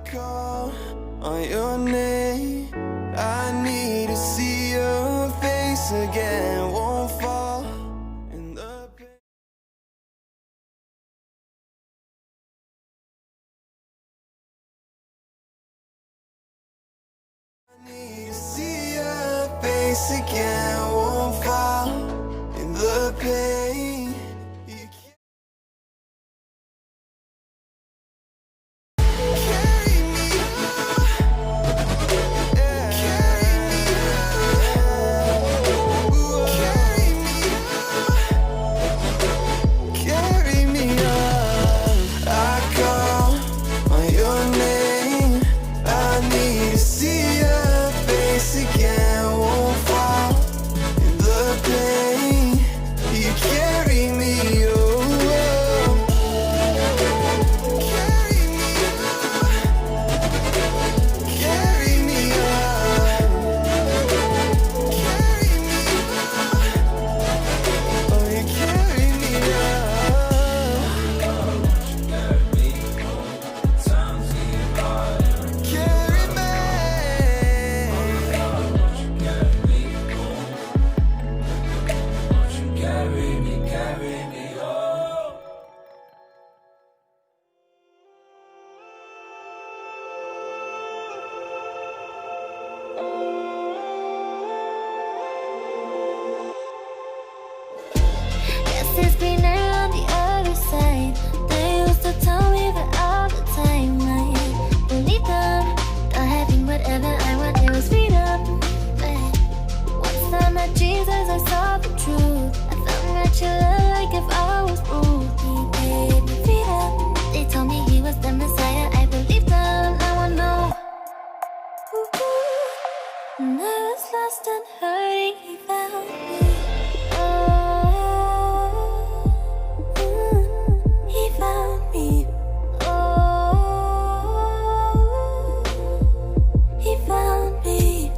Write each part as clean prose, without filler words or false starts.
call on your name. I need to see your face again. Won't fall in the pain. I need to see your face again. Won't fall in the pain. You can't carry me on. Yeah. Carry me on. Ooh, carry me on. Carry me on. I call on your name. I need to see your face again. Won't fall in the pain. You carry me on. Carry me on. Carry me on. Carry me on. Oh, you carry me on. Carry me. Yes, it's greener on the other side. They used to tell me that all the time. I believe them. Not having whatever I want, it was freedom. But once I met Jesus, I saw the truth. I found that you love like if I was rude. He gave me freedom. They told me he was the Messiah. I believed them. Now I know. And I was lost and hurting. He found me. He found me. He found me.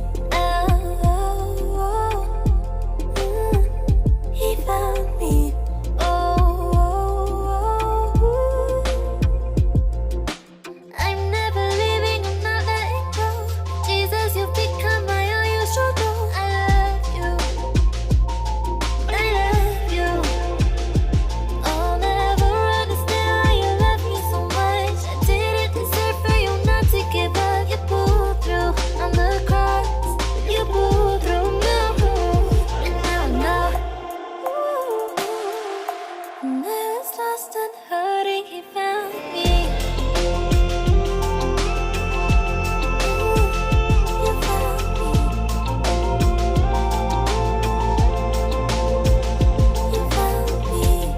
He found me. I'm never leaving, I'm not letting go. Jesus, you've become my unusual goal. I love you. I love you. I'll never understand why you love me so much. I didn't deserve for you not to give up. You pulled through on the cross. You pulled through now. And now I know. And I was lost and hurting. He found me. You found me. You found me.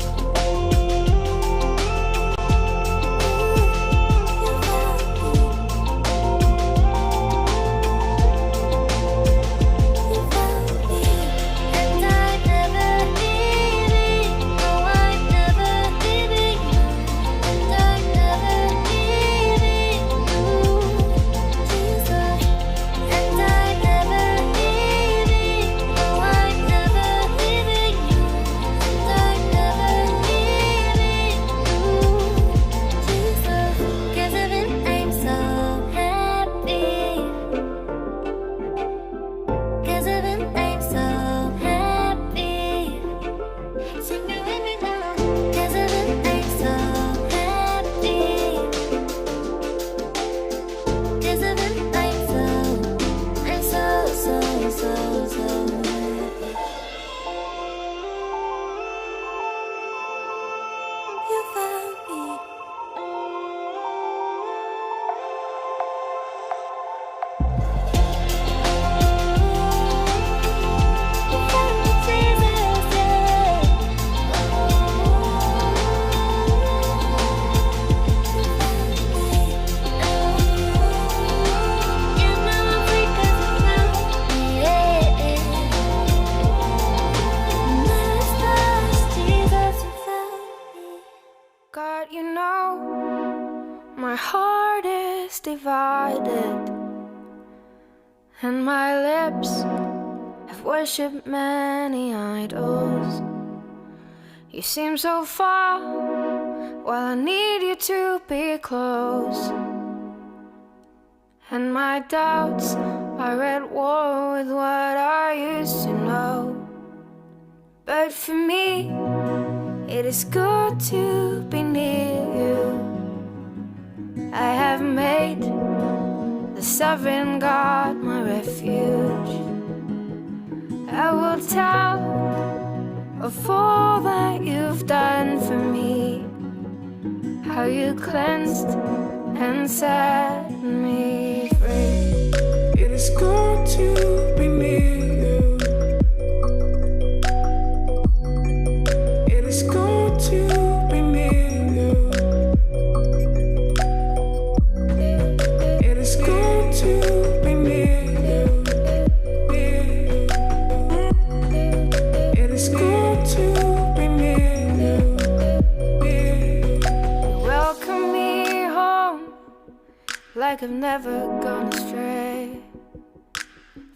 You found me. You found me. And I'm never leaving. No, I'm never leaving you. And I'm never leaving you, Jesus. And I'm never leaving. No, I'm never leaving you. And I'm never leaving you, Jesus. 'Cause of it, I'm so happy. 'Cause of it, I'm so happy. Sing it with me now. 'Cause of it, I'm so happy. 'Cause of it, I'm so happy. You found me. You found me, Jesus, yeah. You found me. And now I'm free 'cause you found me, yeah. And I was lost, Jesus, you found me. God, you know, my heart is divided, and my lips have worshipped many idols. You seem so far, while I need you to be close. and my doubts are at war with what I used to know. But for me, it is good to be near you. I have made the sovereign God my refuge. I will tell of all that you've done for me, how you cleansed and set me free. It is good to be near you. It is good to be near you. It is good to be near you. It is good to be near you. You welcome me home like I've never gone astray.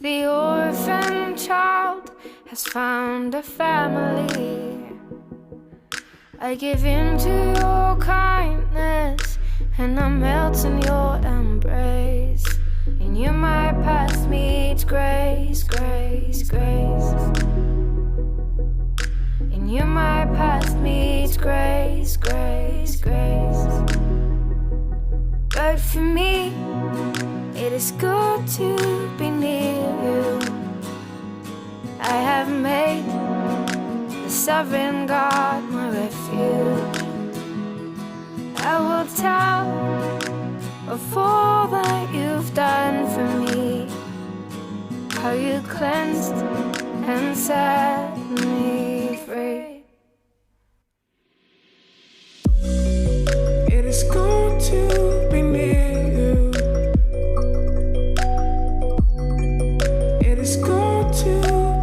The orphan child has found a family. I give in to your kindness, and I melt in your embrace. In you my path meets grace, grace, grace. In you my path meets grace, grace, grace. But for me, it is good to be near you. I have made the sovereign God my refuge. I will tell of all that you've done for me, how you cleansed and set me free. It is good to be near you. It is good to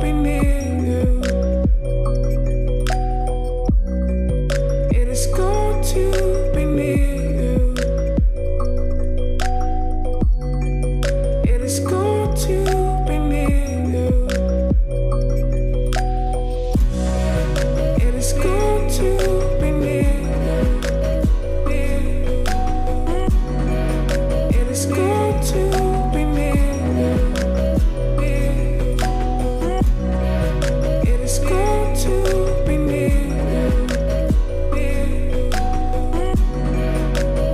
be near you. It is good to be near you. It is good to be near you. It is good to be near you. It is good to be near you. It is good to be near you.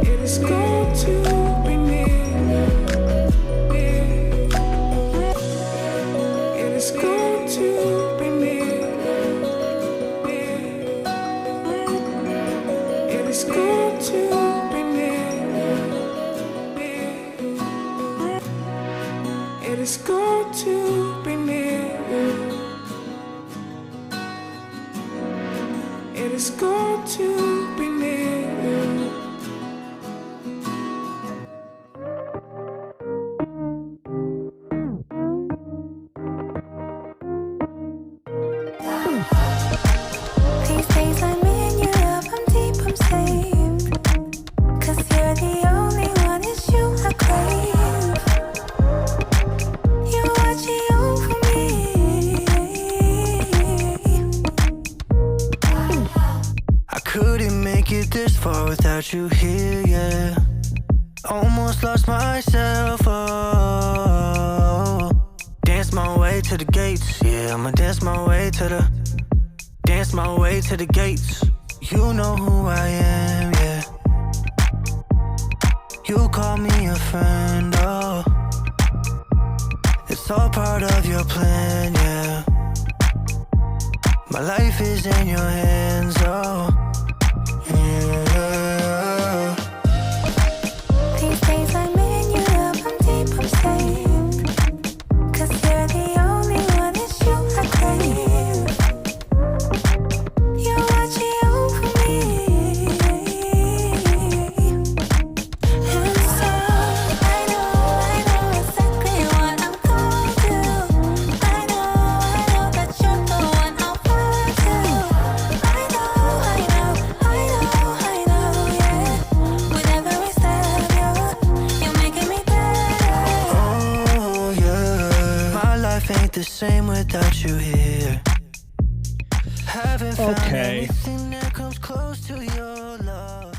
It is good to be near you. It is good to be near you. It is good to be near you. It is good to be near you. It is good to be near you. These days I'm in your love, I'm deep, I'm safe. 'Cause you're the only one, it's you I crave. You're watching over me. I couldn't make it this far without you here, yeah. Almost lost myself, oh. Dance my way to the gates, yeah. I'ma dance my way to the gates. You know who I am, yeah. You call me a friend, oh. It's all part of your plan, yeah. My life is in your hands, oh. Yeah. These days I'm in your love, I'm deep, I'm safe. 'Cause you're the only one, it's you I crave. You're watching over me. And so I know exactly what I'm going to do. I know that you're the one I want to. I know, yeah. With every step, you're making me better. Oh yeah, my life ain't the same without you here. Haven't found Okay. anything that comes close to your love.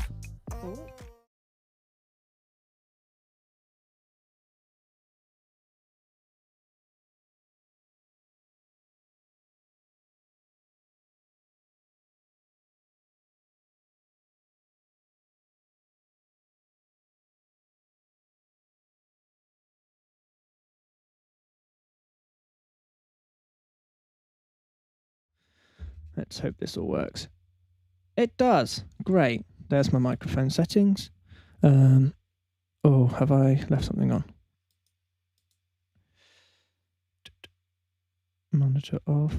Let's hope this all works. It does. Great. There's my microphone settings. Oh, have I left something on? Monitor off.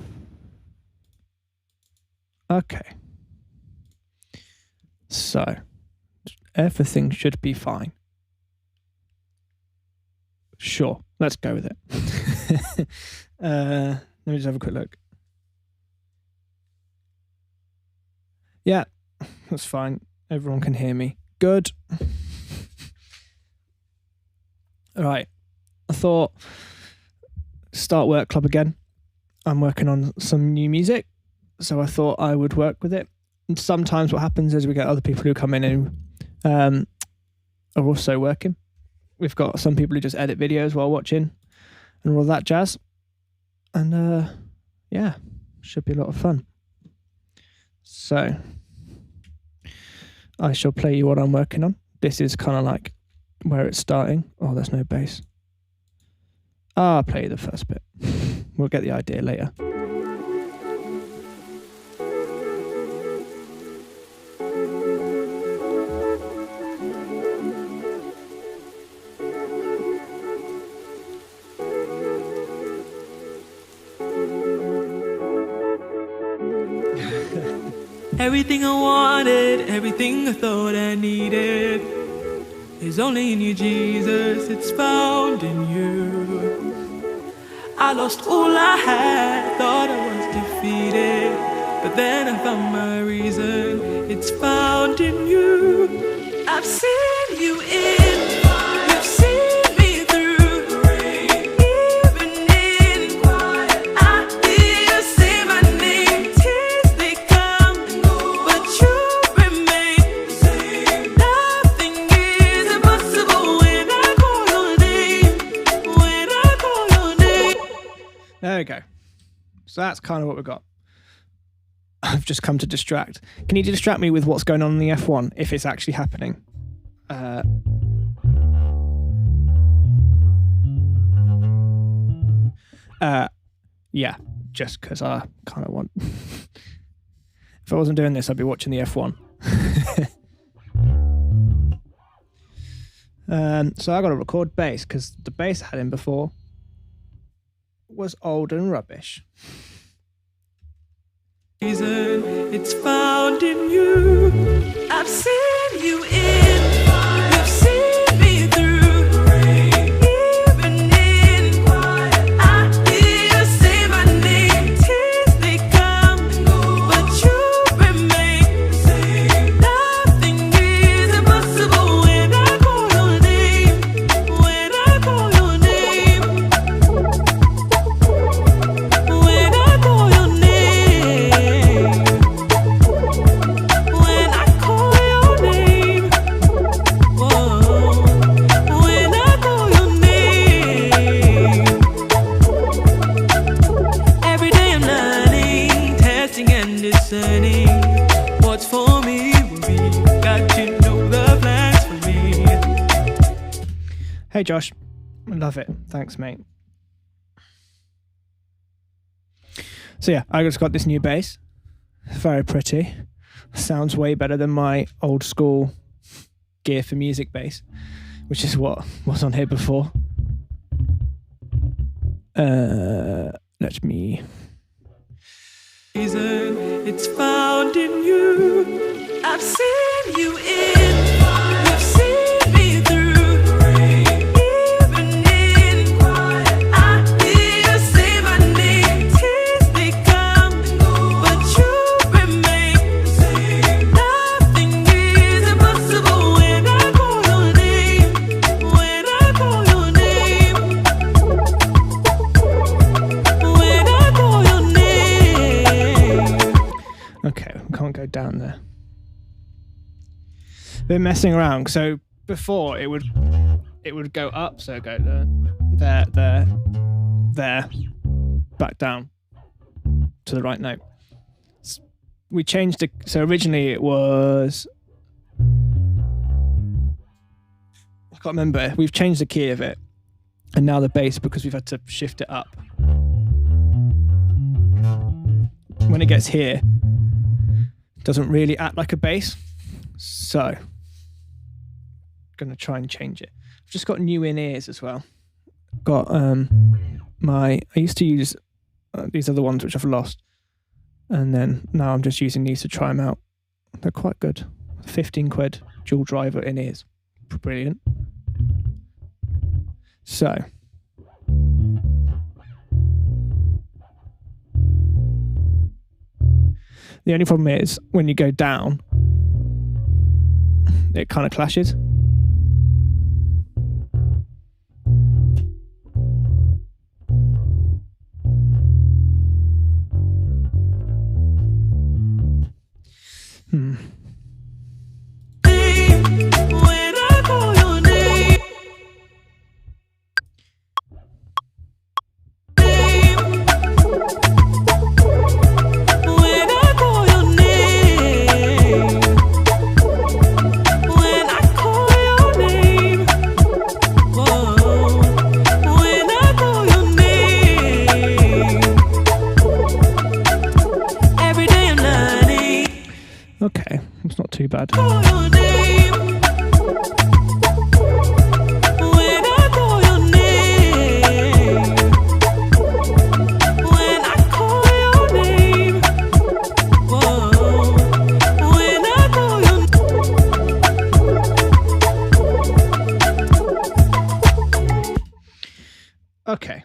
Okay. So, everything should be fine. Sure, let's go with it. Let me just have a quick look. Yeah, that's fine. Everyone can hear me. Good. All right. I thought start work club again. I'm working on some new music, so I thought I would work with it. And sometimes what happens is we get other people who come in and are also working. We've got some people who just edit videos while watching and all that jazz. And yeah, should be a lot of fun. So I shall play you what I'm working on. This is kind of like where it's starting. Oh, there's no bass. I'll play you the first bit. We'll get the idea later. Everything I wanted, everything I thought I needed is only in you, Jesus, it's found in you. I lost all I had, thought I was defeated, but then I found my reason, it's found in you. I've seen you in, you've seen me through, even in quiet, I hear you say my name, tears they come, but you remain the same. Nothing is impossible when I call your name, when I call your name. There we go. So that's kind of what we've got. I've just come to distract. Can you distract me with what's going on in the F1 if it's actually happening? Yeah, just because I kind of want... If I wasn't doing this, I'd be watching the F1. So I got to record bass because the bass I had in before was old and rubbish. It's found in you. I've seen you in, you've seen me through, even in quiet, I hear you say my name, tears they come, but you remain the same. Nothing is impossible when I call your name, when I call your name, when I call your name. What's for me will be, got to know the plans for me. Hey Josh, I love it. Thanks, mate. So yeah, I just got this new bass. Very pretty. Sounds way better than my old school Gear for Music bass, which is what was on here before. Let me... It's found in you. I've seen you in, you've seen me through, even in quiet, I hear you say my name, tears they come, but you remain the same. Nothing is impossible when I call your name, when I call your name, when I call your name. Okay, we can't go down there. Been messing around. So before it would go up, so go there, back down to the right note. We changed it. So originally it was, I can't remember. We've changed the key of it, and now the bass, because we've had to shift it up. when it gets here, it doesn't really act like a bass. So, I'm going to try and change it. I've just got new in-ears as well. Got I used to use these are the ones which I've lost, and then now I'm just using these to try them out. They're quite good. 15 quid dual driver in-ears. Brilliant. So, the only problem is when you go down, it kind of clashes. Okay, it's not too bad. Okay.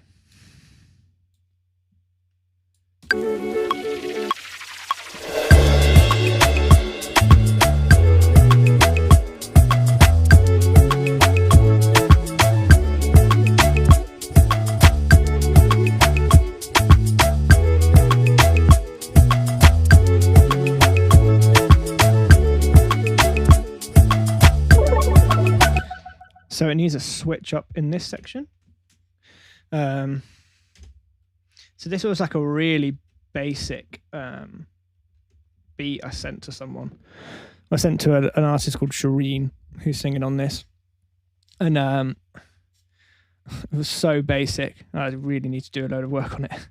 So it needs a switch up in this section. So this was like a really basic beat I sent to someone. I sent to an artist called Shireen who's singing on this. And it was so basic. I really need to do a load of work on it.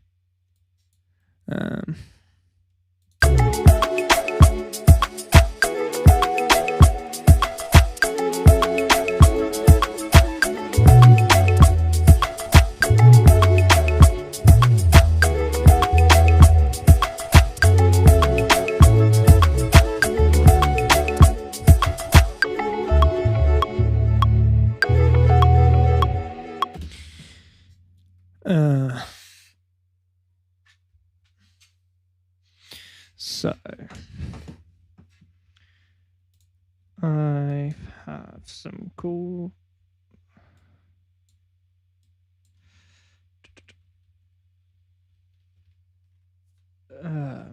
So I have some cool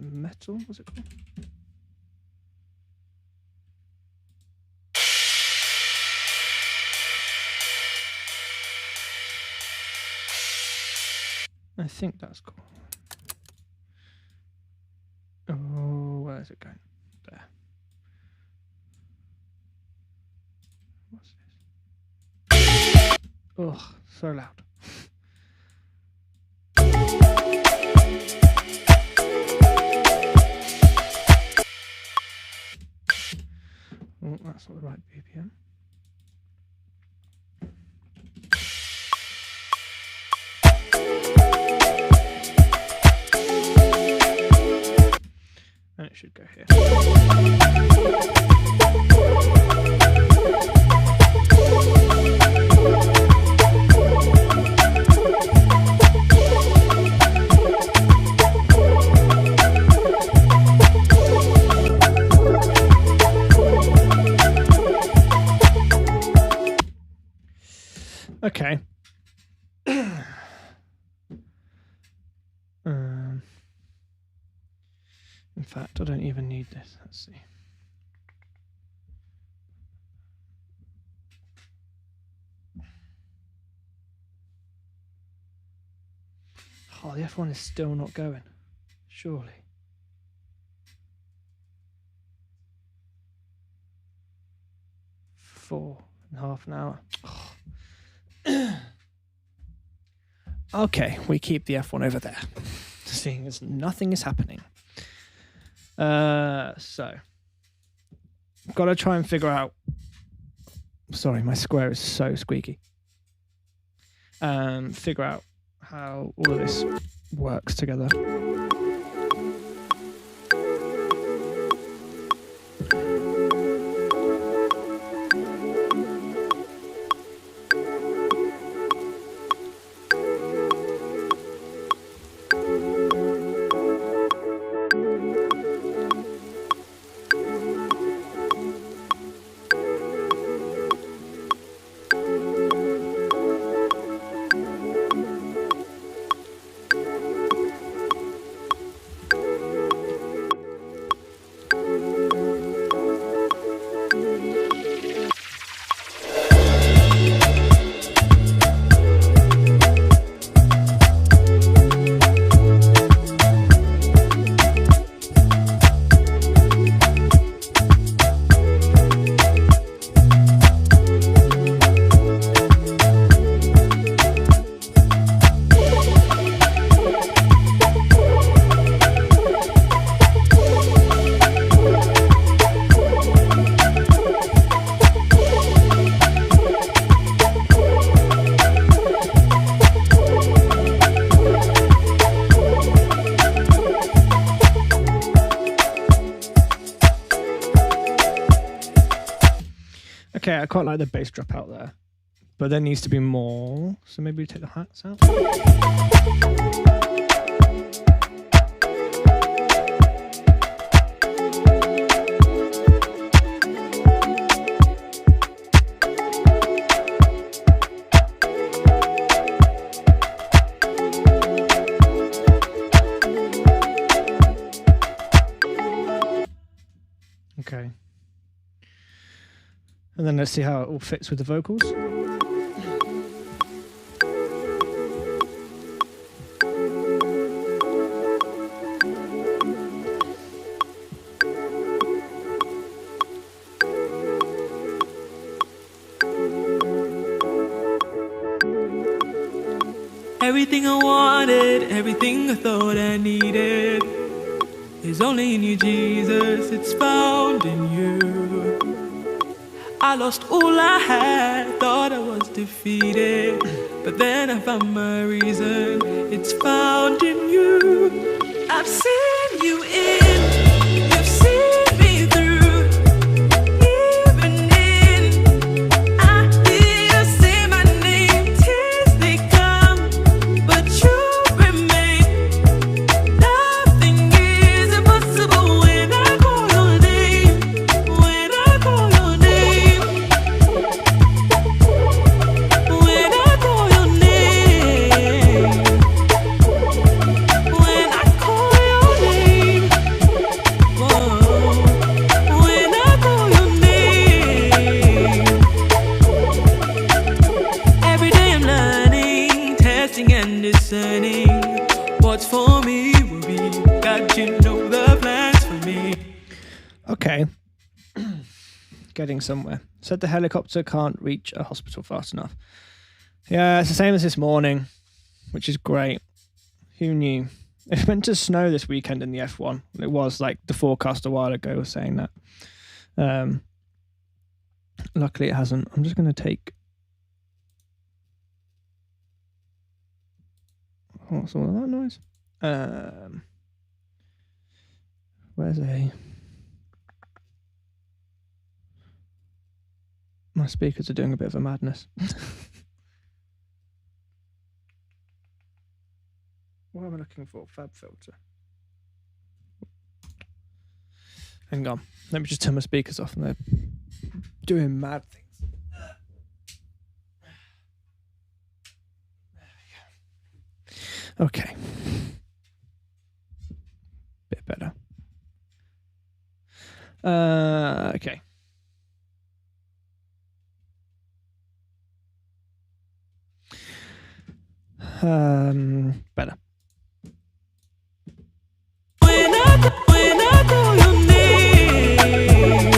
metal, what's it called? I think that's cool. Oh, where's it going? There. What's this? Oh, so loud. Oh, that's not the right BPM. And it should go here. Okay. In fact, I don't even need this. Let's see. Oh, the F1 is still not going. Surely. Four and a half an hour. Oh. Okay, we keep the F1 over there, seeing as nothing is happening. So gotta try and figure out. Sorry, my square is so squeaky. Figure out how all of this works together. Okay, I quite like the bass drop out there, but there needs to be more. So maybe we take the hats out. Okay. And then let's see how it all fits with the vocals. Everything I wanted, everything I thought I needed is only in you, Jesus. It's found in you. I lost all I had, thought I was defeated, but then I found my reason. It's found in you. I've seen you in, you've seen me through, even in. I hear you say my name, tears they come, but you remain. Nothing is impossible when I call your name. When I call your name. When I call your name. When I call your name. Whoa. When I call your name. Every day I'm learning, testing and discerning. What's for me will be. God, you know the plans for me. Okay. Getting somewhere. Said the helicopter can't reach a hospital fast enough. Yeah, it's the same as this morning, which is great. Who knew? It's meant to snow this weekend in the F1. It was like the forecast a while ago was saying that. Luckily it hasn't. I'm just going to take... What's all of that noise? Where's a... My speakers are doing a bit of a madness. What am I looking for? Fab filter. Hang on. Let me just turn my speakers off and they're doing mad things. Okay. Bit better. Okay. Better. When I call your name.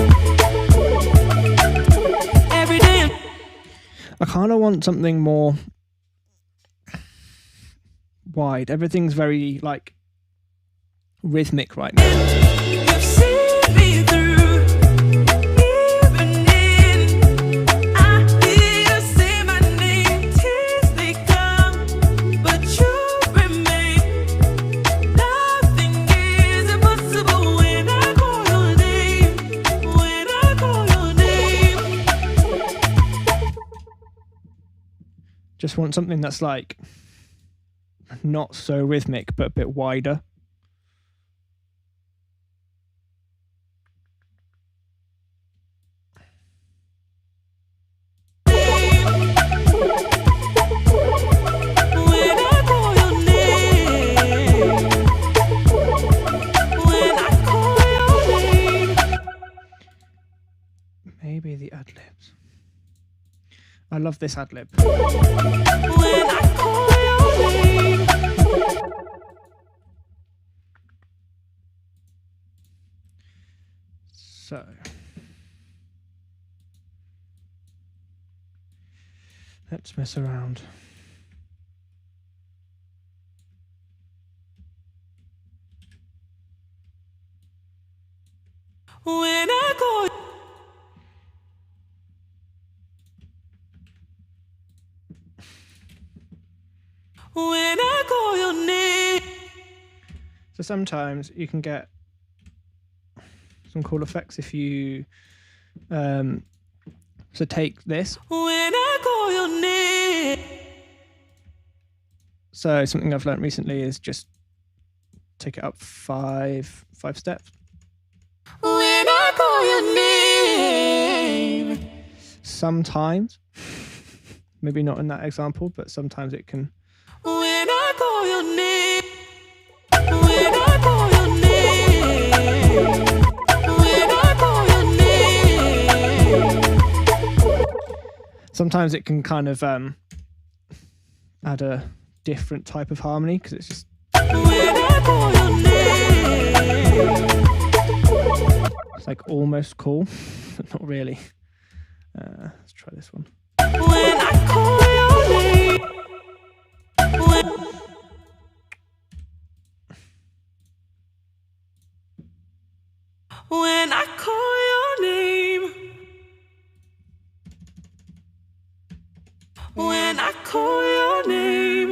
Every day I kind of want something more wide. Everything's very like rhythmic right now. want something that's like not so rhythmic, but a bit wider. Maybe the ad-libs. I love this ad-lib. So let's mess around. When I call When I call your name. So sometimes you can get some cool effects if you so take this. When I call your name. So something I've learned recently is just take it up five steps. When I call your name. Sometimes, maybe not in that example, but sometimes it can. When I call your name. When I call your name. When I call your name. Sometimes it can kind of add a different type of harmony because it's just. When I call your name. It's like almost cool, but not really. Let's try this one. When I call your name. When I call your name. When I call your name.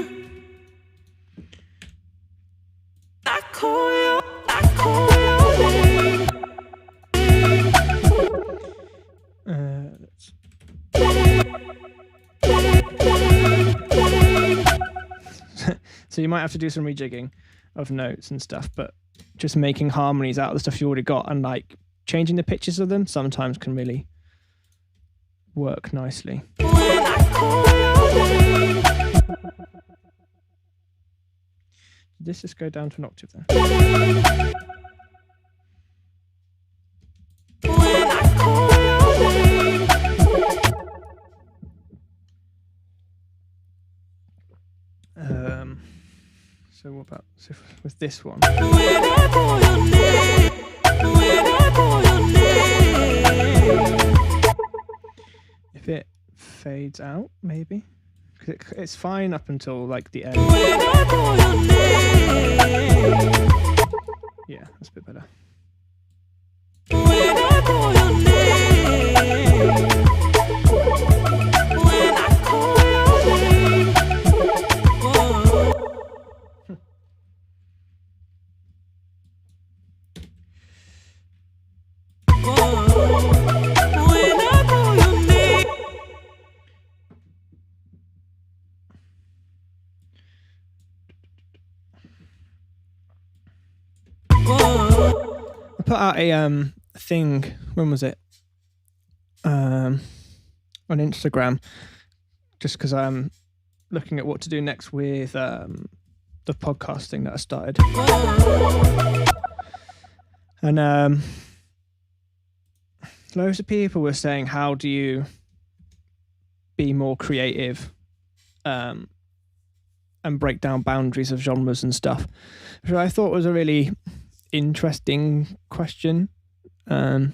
I call your name. Let's... So you might have to do some rejigging of notes and stuff, but just making harmonies out of the stuff you already got and like changing the pitches of them sometimes can really work nicely. When I call your name. Did this just go down to an octave then? When I call your name. So what about with this one? When I call your name. When I call your name. If it fades out, maybe. Because it's fine up until like the end. When I call your name. Yeah, that's a bit better. When I call your name. When I call your name. Whoa. When I call your name. I put out a thing. When was it? On Instagram, just because I'm looking at what to do next with the podcast thing that I started, and loads of people were saying, "How do you be more creative and break down boundaries of genres and stuff?" Which I thought was a really interesting question, but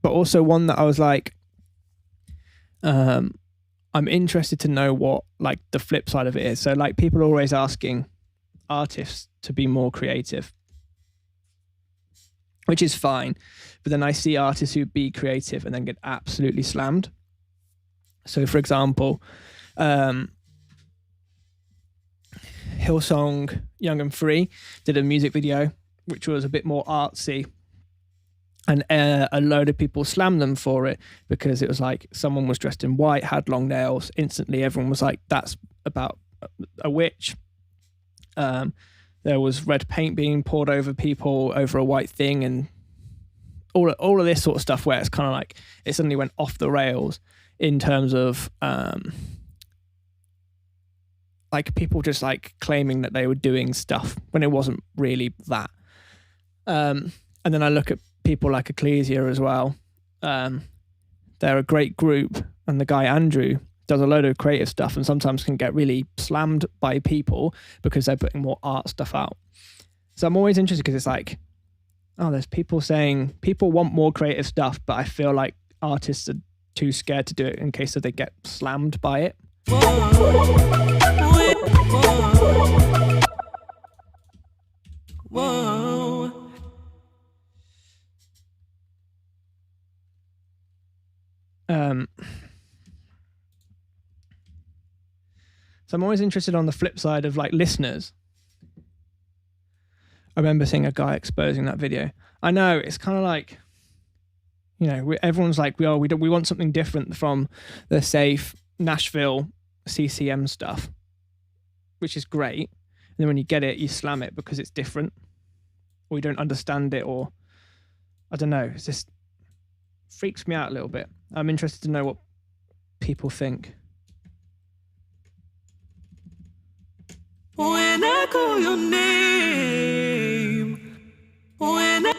also one that I was like, I'm interested to know what like the flip side of it is. So like people are always asking artists to be more creative, which is fine, but then I see artists who be creative and then get absolutely slammed. So for example, Hillsong Young and Free did a music video which was a bit more artsy, and a load of people slammed them for it because it was like someone was dressed in white, had long nails. Instantly everyone was like, that's about a witch. There was red paint being poured over people over a white thing, and all of this sort of stuff where it's kind of like it suddenly went off the rails in terms of like people just like claiming that they were doing stuff when it wasn't really that. And then I look at people like Ecclesia as well. They're a great group, and the guy Andrew does a load of creative stuff and sometimes can get really slammed by people because they're putting more art stuff out. So I'm always interested because it's like, oh, there's people saying people want more creative stuff, but I feel like artists are too scared to do it in case they get slammed by it. Whoa. So I'm always interested on the flip side of like listeners. I remember seeing a guy exposing that video. I know it's kind of like, you know, everyone's like, we want something different from the safe Nashville CCM stuff, which is great. And then when you get it, you slam it because it's different, or you don't understand it, or I don't know. It just freaks me out a little bit. I'm interested to know what people think. When I call your name, when I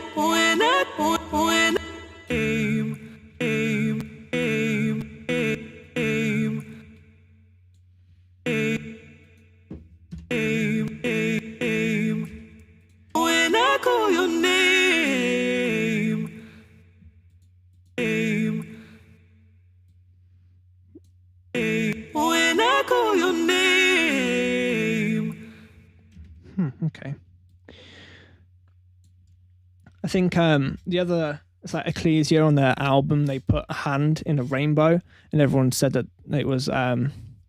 when I call your name, when I call your name. Okay. I think the other, it's like Ecclesia on their album, they put a hand in a rainbow, and everyone said that it was,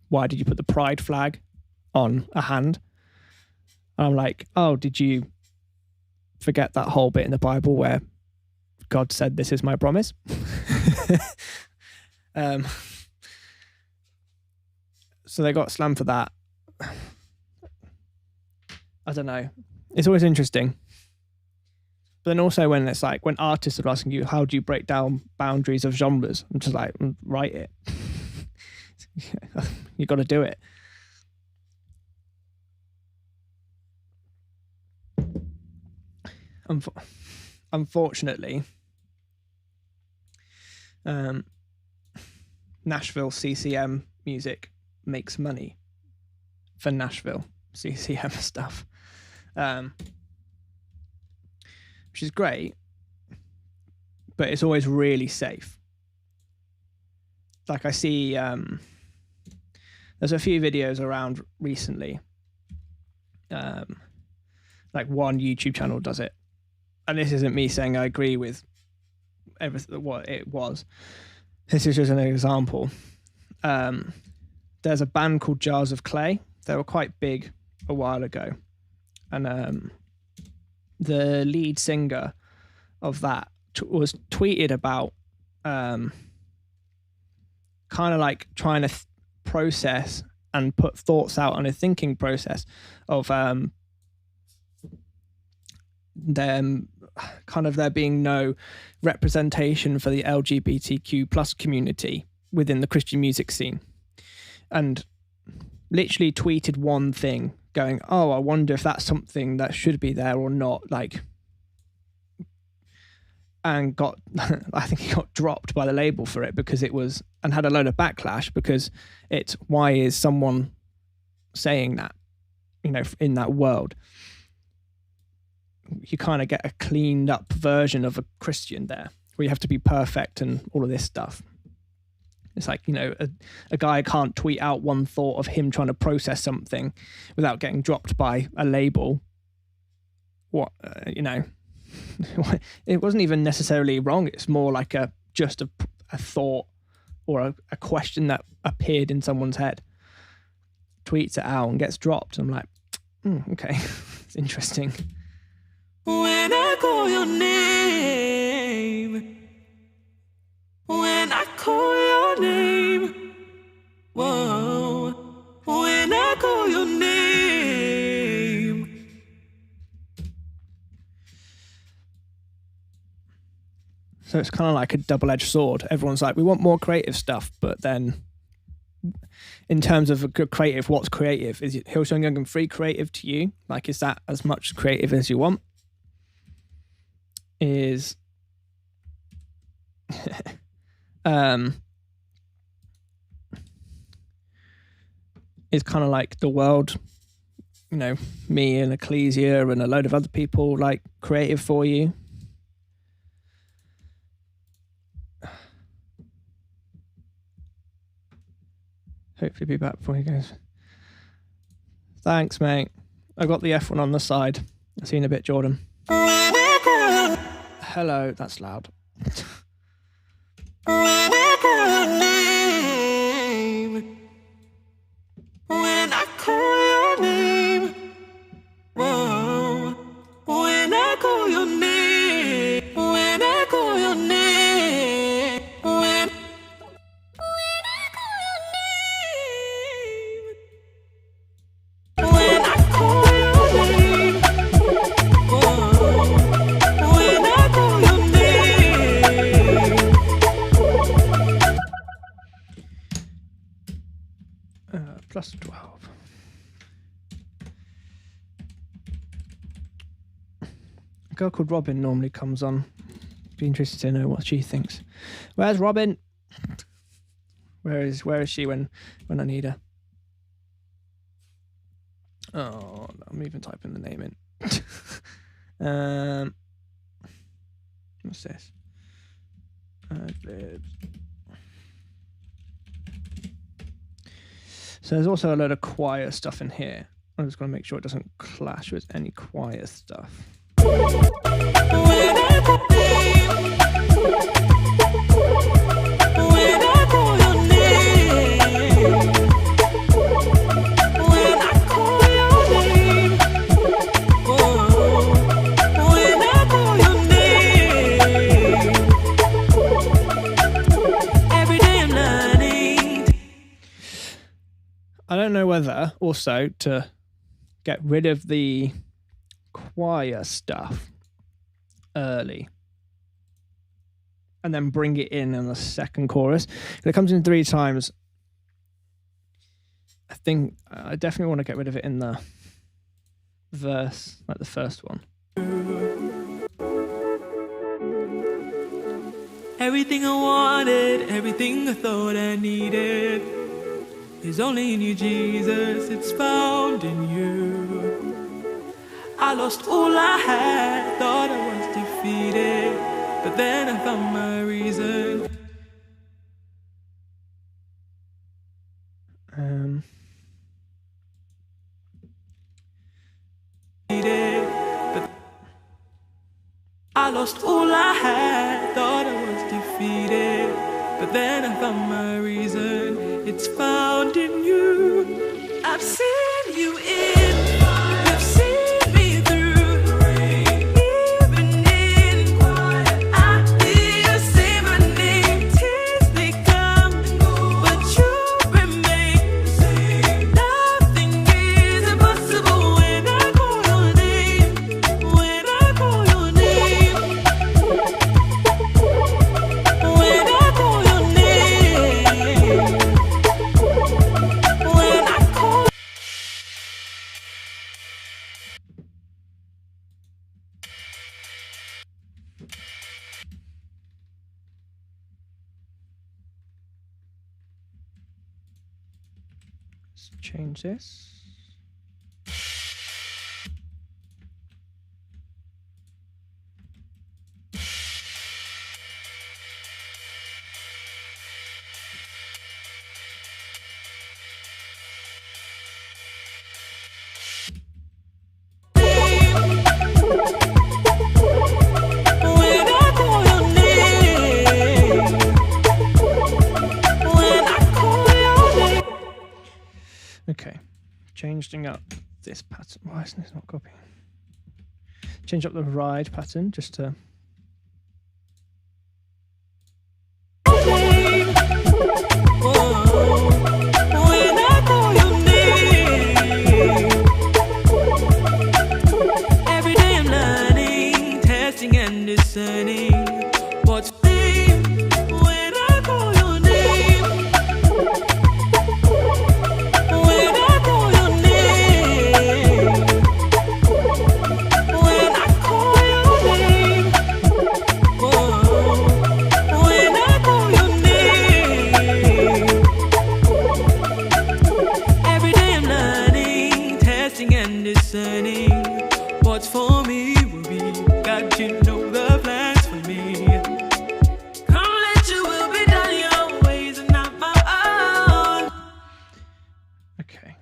why did you put the pride flag on a hand? And I'm like, oh, did you forget that whole bit in the Bible where God said, this is my promise? So they got slammed for that. I don't know. It's always interesting. But then also when it's like, when artists are asking you, how do you break down boundaries of genres? I'm just like, write it. You got to do it. Unfortunately, Nashville CCM music makes money for Nashville CCM stuff, which is great, but it's always really safe. Like I see, there's a few videos around recently, like one YouTube channel does it, and this isn't me saying I agree with everything what it was. This is just an example. There's a band called Jars of Clay. They were quite big a while ago, and the lead singer of that was tweeted about kind of like trying to process and put thoughts out on a thinking process of them kind of there being no representation for the LGBTQ plus community within the Christian music scene, and literally tweeted one thing going, oh, I wonder if that's something that should be there or not, like, and got I think he got dropped by the label for it because it was, and had a load of backlash because it's, why is someone saying that, you know, in that world? You kind of get a cleaned up version of a Christian there where you have to be perfect and all of this stuff. It's like, you know, a guy can't tweet out one thought of him trying to process something without getting dropped by a label. What, you know, it wasn't even necessarily wrong. It's more like just a thought or a question that appeared in someone's head. Tweets it out and gets dropped. I'm like, okay, it's interesting. When I call your name, when I call your name, whoa, when So it's kind of like a double-edged sword. Everyone's like, we want more creative stuff, but then in terms of a good creative, what's creative? Is it Hillsong Young and Free creative to you? Like, is that as much creative as you want? Is is kind of like the world, you know, me and Ecclesia and a load of other people, like creative for you? Hopefully be back before he goes. Thanks, mate. I got the F1 on the side. I'll see you in a bit, Jordan. Hello, that's loud. When I call your name, when I call your name, whoa. When I call your name, when I call your name, when I call your name, when I call your name, whoa. When I call your name. Plus 12. A girl called Robin normally comes on. Be interested to know what she thinks. Where's Robin? Where is she when I need her? Oh, I'm even typing the name in. What's this? So there's also a load of choir stuff in here. I'm just going to make sure it doesn't clash with any choir stuff. I don't know whether also to get rid of the choir stuff early and then bring it in the second chorus. If it comes in 3 times, I think I definitely want to get rid of it in the verse, like the first one. Everything I wanted, everything I thought I needed is only in you, Jesus, it's found in you. I lost all I had, thought I was defeated, but then I found my reason. But I lost all I had, thought I was defeated, but then I found my reason. It's found in you. I've seen you in. You've seen me through. Even in quiet, I hear you say my name. Tears they come, but you remain. Nothing is impossible when I call your name. When I call your name. When I call your name. When I call. Let's change this. When I call your name. When I call your name. Okay, changing up this pattern. Why isn't this not copying? Change up the ride pattern just to. When I call your name. Every day I'm learning, testing and discerning what's listening. What's for me will be. God, you know the plans for me. Come let your will be done, your ways are not my own. Okay.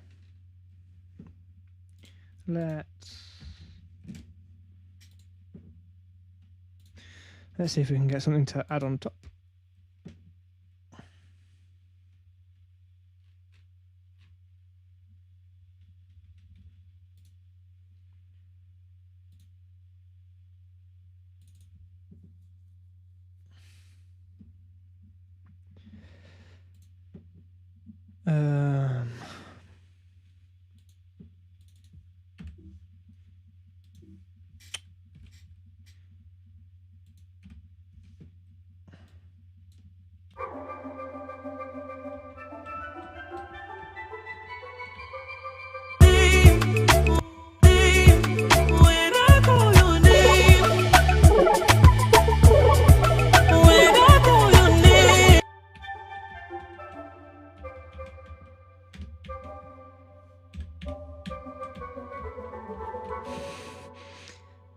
Let's see if we can get something to add on top.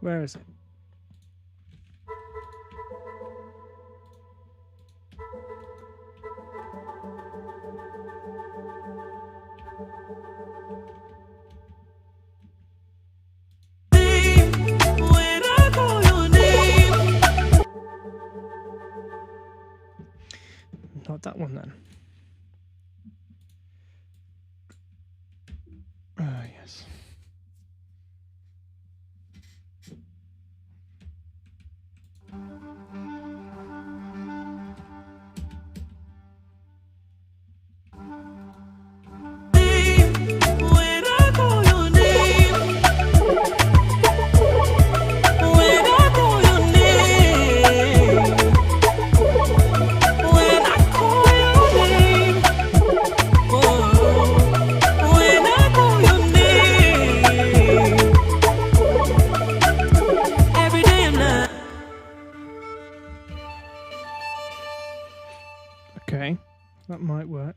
Where is it? Not that one then. Yes. Okay, that might work.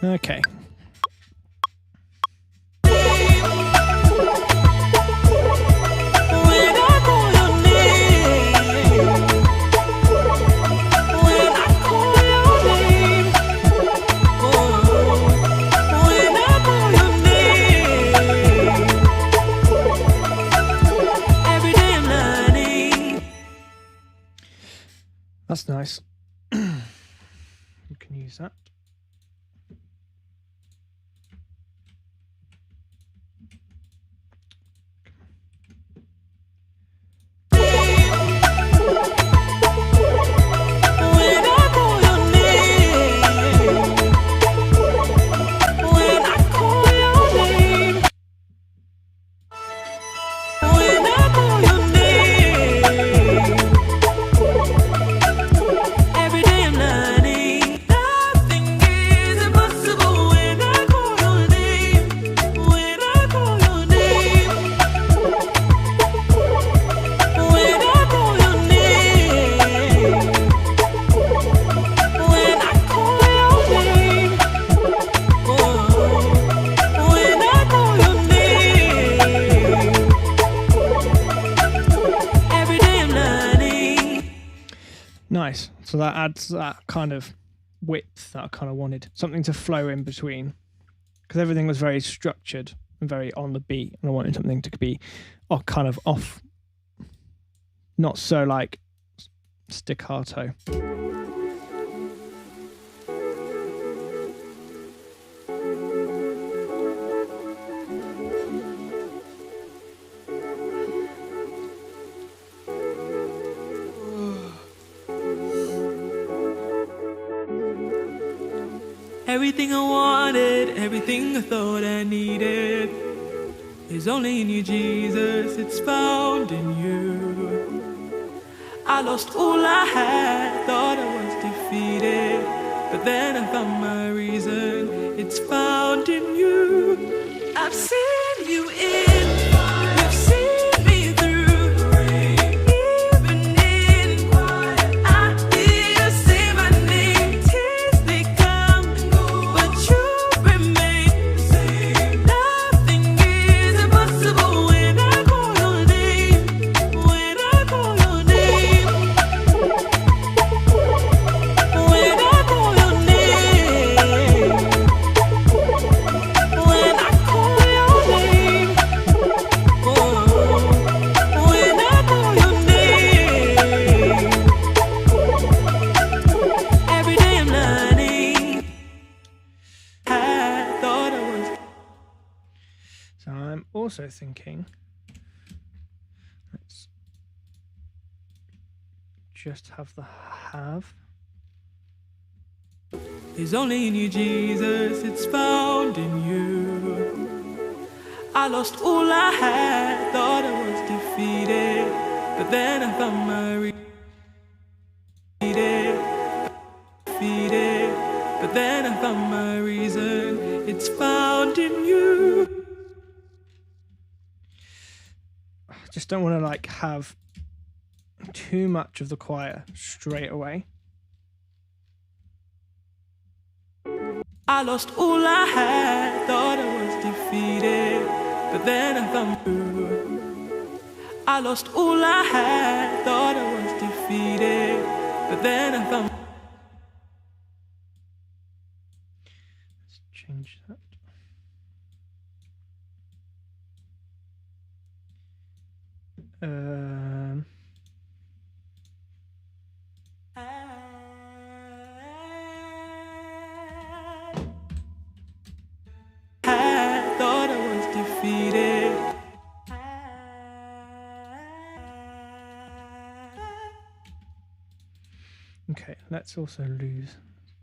Okay. That's nice. We can use that. Nice. So that adds that kind of width that I kind of wanted. Something to flow in between. Because everything was very structured and very on the beat. And I wanted something to be kind of off. Not so like staccato. Everything I wanted, everything I thought I needed is only in you, Jesus. It's found in you. I lost all I had, thought I was defeated, but then I found my reason. It's found in you. I've seen you in, you've seen me through. Even in quiet, I hear you say my name. Tears they come, but you remain the same. Nothing is impossible when I call your name. When I call your name. When I call your name. When I call your name. Oh, when I call your name. Every day I'm learning. I thought I was. So I'm also thinking, let's just have the have. It's only in you, Jesus. It's found in you. I lost all I had, thought I was defeated, but then I found my defeated, but then I found my reason. It's found in you. I just don't want to like have too much of the choir straight away. I lost all I had, thought I was defeated, but then I found you. I lost all I had, thought I was defeated, but then I found. Let's change that. I thought I was defeated. Okay, let's also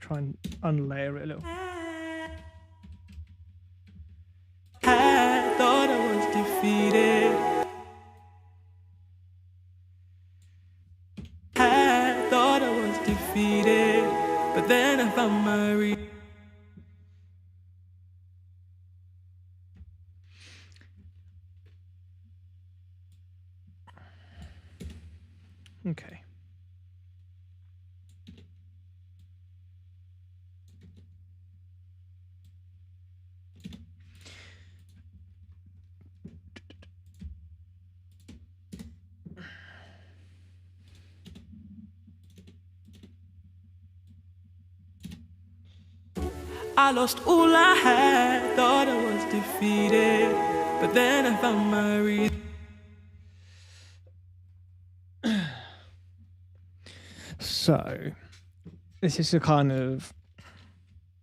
try and unlayer it a little. I thought I was defeated. I thought I was defeated, but then I found my Okay. I lost all I had, thought I was defeated, but then I found my reason. So, this is a kind of.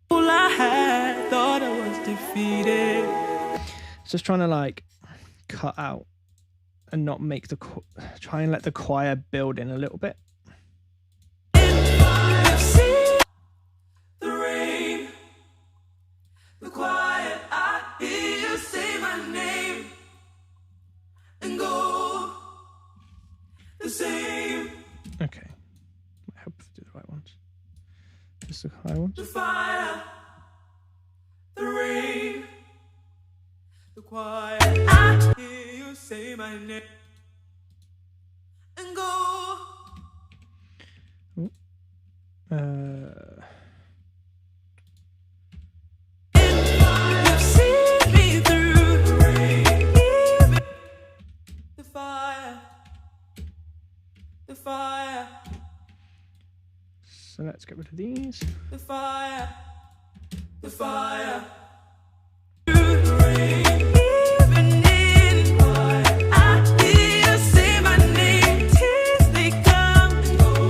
All I had, thought I was defeated. Just trying to like cut out and not make try and let the choir build in a little bit. I've seen the rain, the quiet. I hear you say my name and go the same. Okay. I hope I do the right ones. Just the high ones. The fire, the rain, the quiet. I hear you say my name and go. You've seen me through the rain, the fire, the fire, So let's get rid of these. the fire, the fire. Through the rain, even in quiet, I hear you say my name. Tears they come,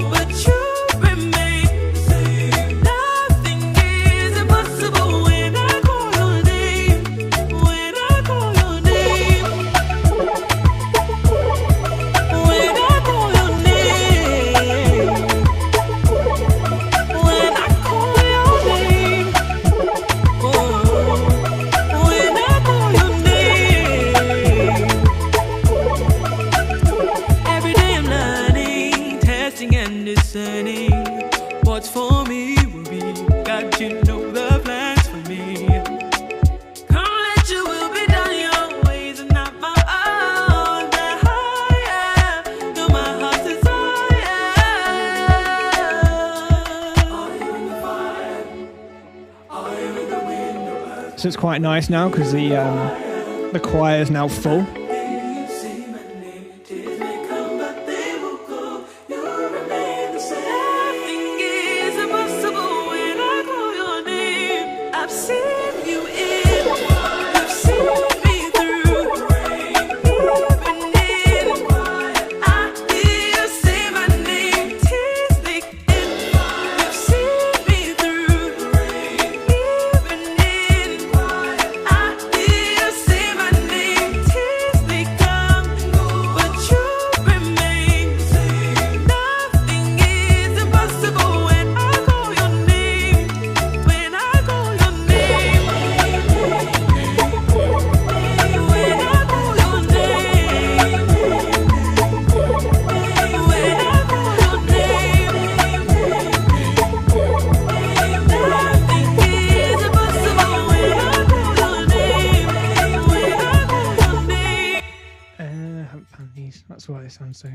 but you remain the same. Nothing is impossible when I call your name. When I call your name. When I call your name. When I call your name. So it's quite nice now because the choir is now full. That's why they sound so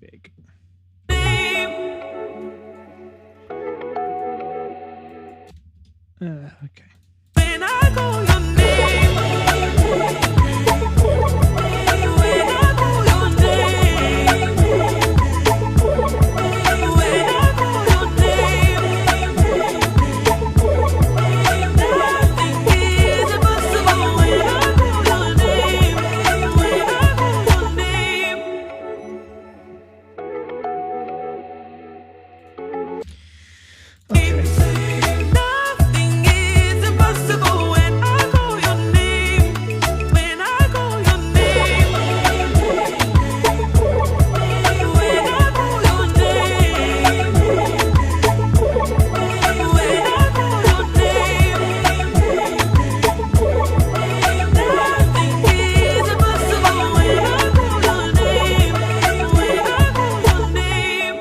big. Okay. When I call your name, when I call your name, when I call your name, nothing is impossible. When I call your name, when I call your name. Okay. Nothing is impossible when I call your name. When I call your name. When I call your name. When I call your name. Nothing is impossible when I call your name. When I call your name.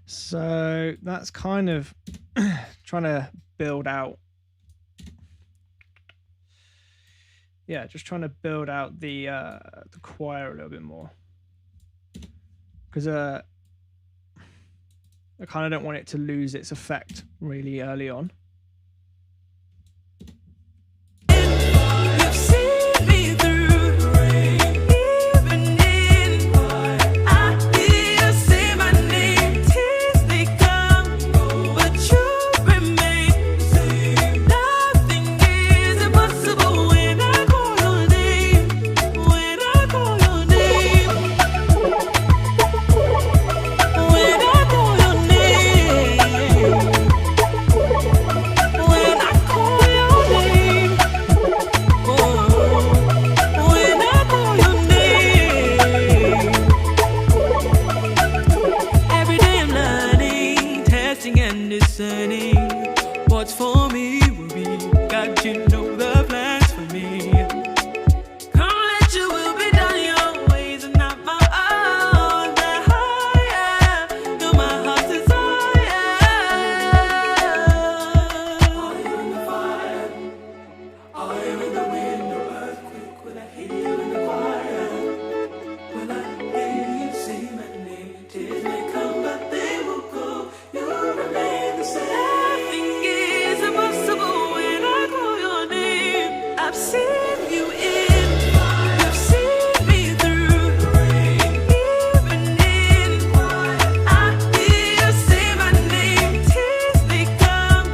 So that's kind of trying to build out. Yeah, just trying to build out the choir a little bit more, because I kind of don't want it to lose its effect really early on. You've seen me through the rain, even in I hear you say my name. Tears they come, but you remain. Nothing is impossible when I call your name. When I call your name. When I call your name. When I call your name. When I call your name. Every day I'm learning, testing and discerning. What's for me will be. God, you know the plans for me. Come let your will be done, your ways are not my own. The higher, you're my heart's desire. Are you in the fire? Are you in the wind or earthquake? Will I hear you in the choir? Will I hear you say my name? Tears may come, but they will go. You remain the same. Nothing is impossible when I call your name. I've seen you in, you've seen me through the rain, even in I hear you say my name. Tears they come,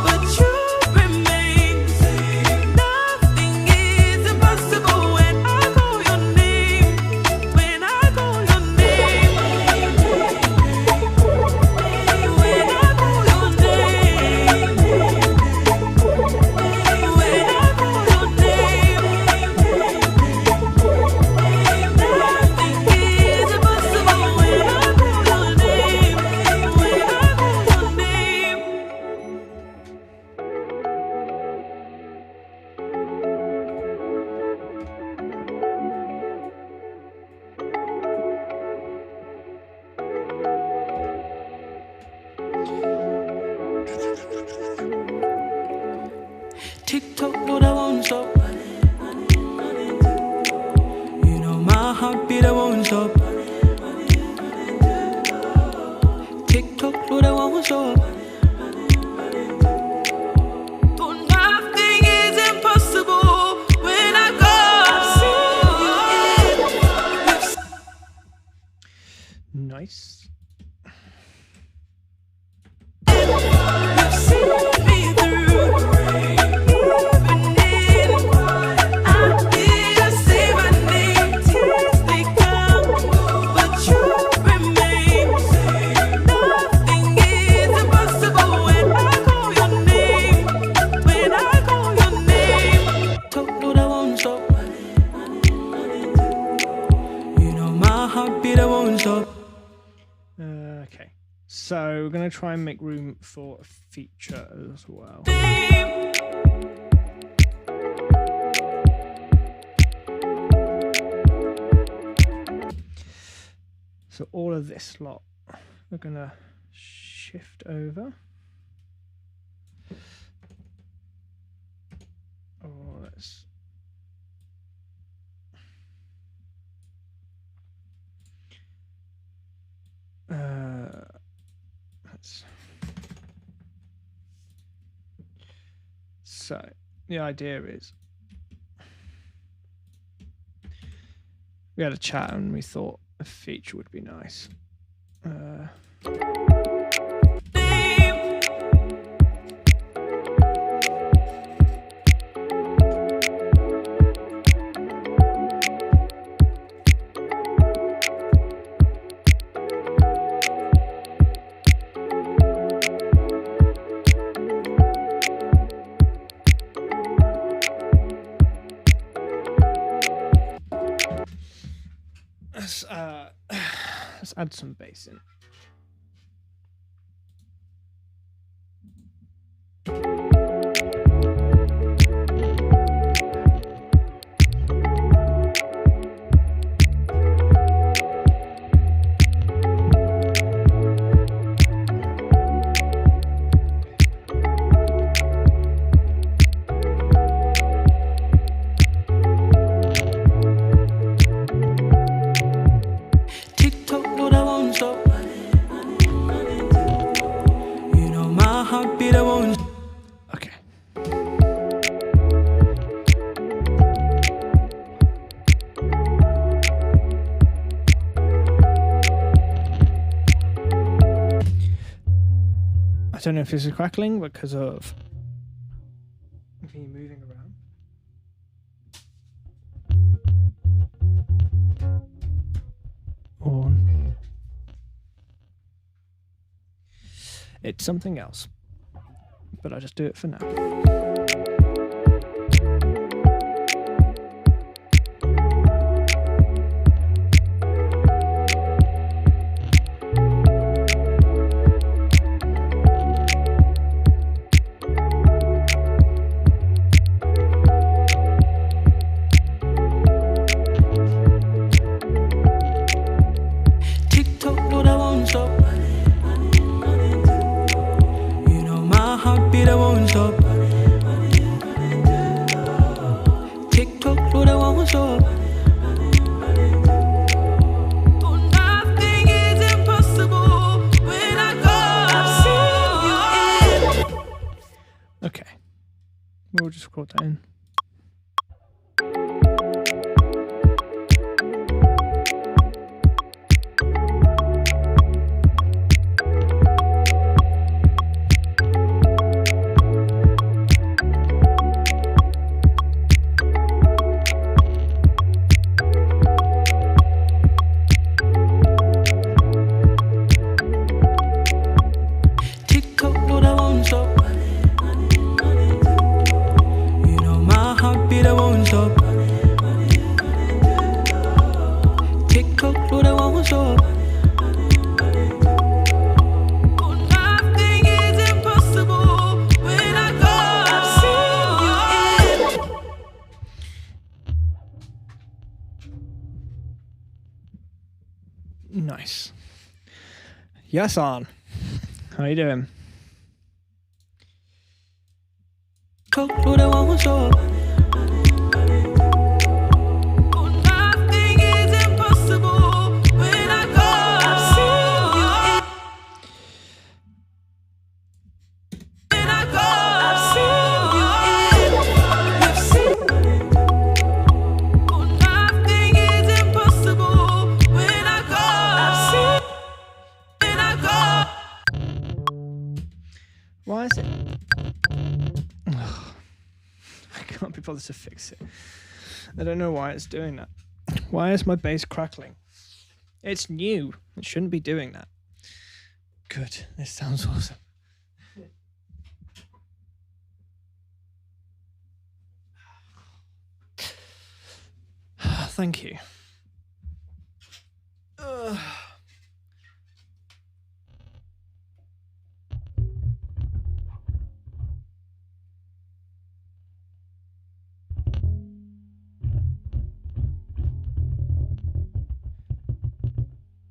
but you remain. Nothing is impossible when I call your name. When I call your name. When I call your name. When I call your name. Nothing is impossible when I call your name. When I call your name. TikTok, but I won't stop. You know my heartbeat, I won't stop. So we're going to try and make room for a feature as well. So all of this lot, we're going to shift over. Oh, let's... So the idea is we had a chat and we thought a feature would be nice. Let's add some bass in. Okay. I don't know if this is crackling because of me moving around. Or it's something else. But I'll just do it for now. TikTok, Lord, I won't stop. You know my heartbeat, I won't stop. TikTok, Lord, I won't stop. Oh, nothing is impossible when I go. Okay. We'll just record that in. TikTok, Lord, I won't stop. You know my heartbeat, I won't stop. TikTok, Lord, I won't stop. Oh, nothing is impossible when I go. Nice. Yes, on. How you doing? TikTok, Lord, I won't stop. Oh, nothing is impossible when I go. When I go. Oh, nothing is impossible when I go. When I go. Why is it? I can't be bothered to fix it. I don't know why it's doing that. Why is my bass crackling? It's new. It shouldn't be doing that. Good. This sounds awesome. Thank you.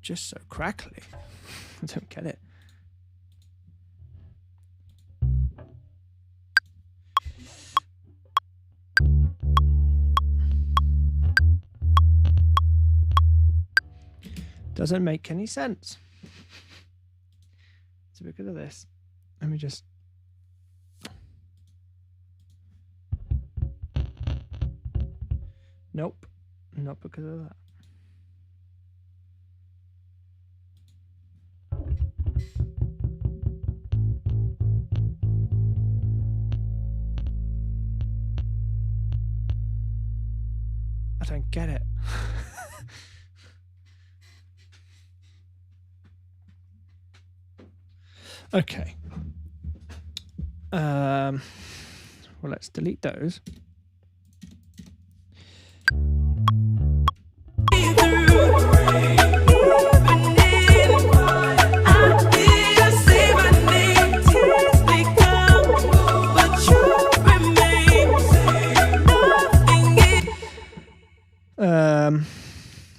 just so crackly. I don't get it. Doesn't make any sense. It's because of this. Let me just... Nope. Not because of that. I don't get it. Okay. Well, let's delete those.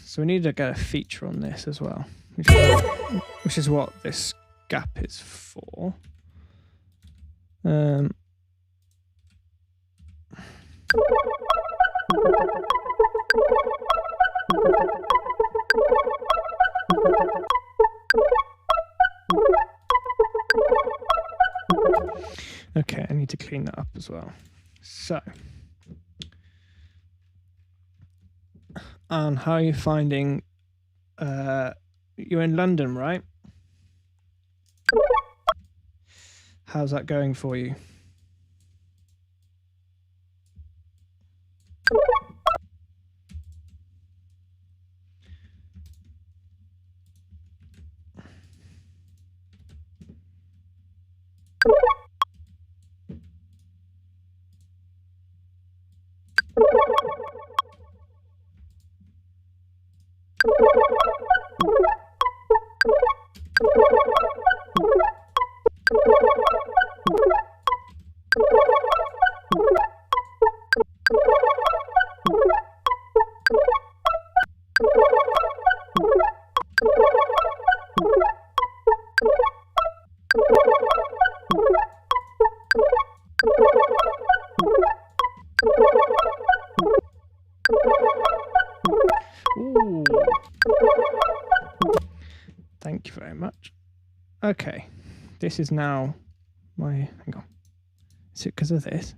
So we need to get a feature on this as well, which is what this gap is for. Okay, I need to clean that up as well. So, and how are you finding? You're in London, right? How's that going for you? Ooh. Thank you very much. Okay, this is now my... Hang on. Is it because of this?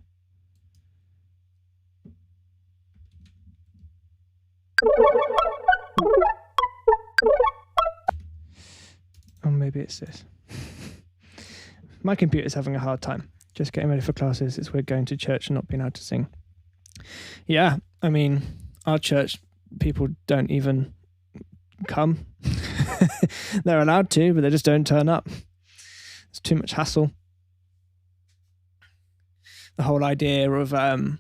Or maybe it's this. My computer's having a hard time. Just getting ready for classes. It's weird going to church and not being able to sing. Yeah, I mean, our church people don't even come. They're allowed to, but they just don't turn up. It's too much hassle. The whole idea of I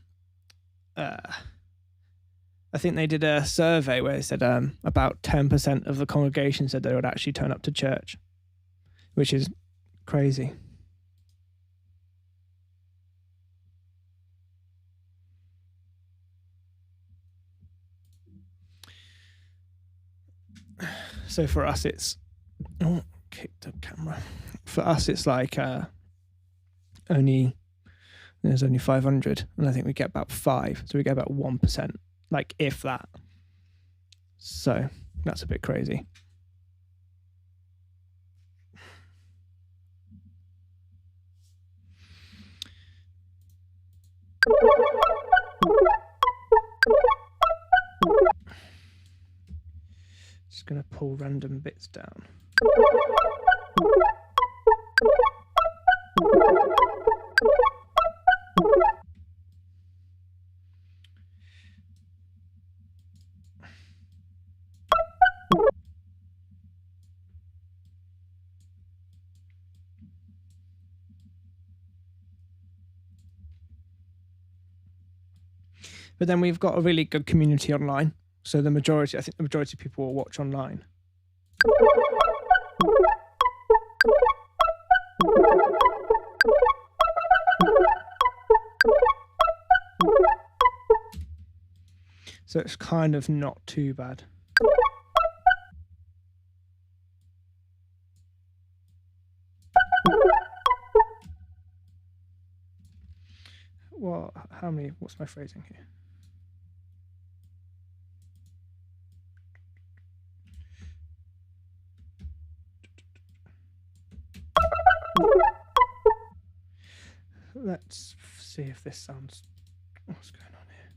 think they did a survey where they said about 10% of the congregation said they would actually turn up to church, which is crazy. So for us, it's... Oh, kick the camera. For us, it's like there's only 500, and I think we get about 5, so we get about 1%, like if that. So that's a bit crazy. Just gonna pull random bits down. But then we've got a really good community online. So I think the majority of people will watch online. So it's kind of not too bad. What's my phrasing here? Let's see if this sounds. What's going on here?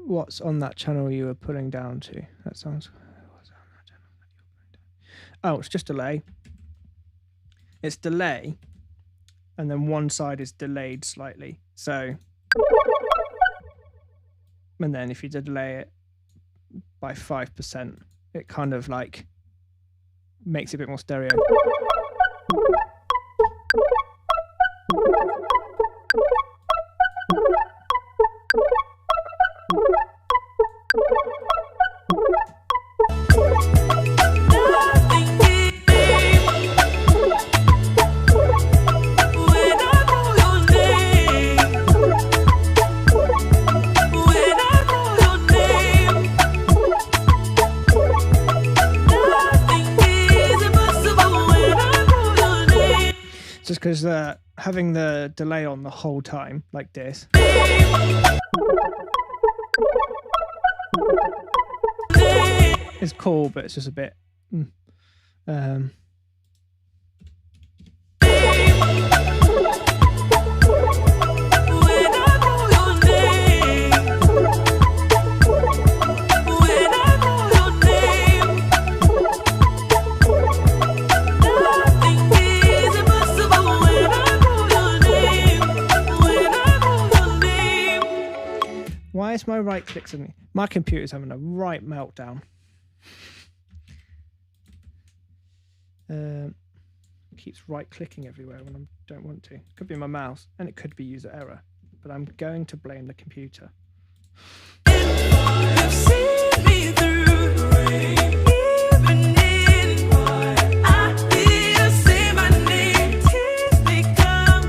What's on that channel you were pulling down to? That sounds. What's on that channel that you were pulling down? Oh, it's just delay. It's delay, and then one side is delayed slightly. So, and then if you delay it by 5%, it kind of like makes it a bit more stereo. Just because having the delay on the whole time, like this, is cool, but it's just a bit. Why is my right click suddenly? My computer's having a right meltdown. Keeps right clicking everywhere when I don't want to. Could be my mouse, and it could be user error, but I'm going to blame the computer. You've seen me through the rain, even in I hear you say my name. Tears may come,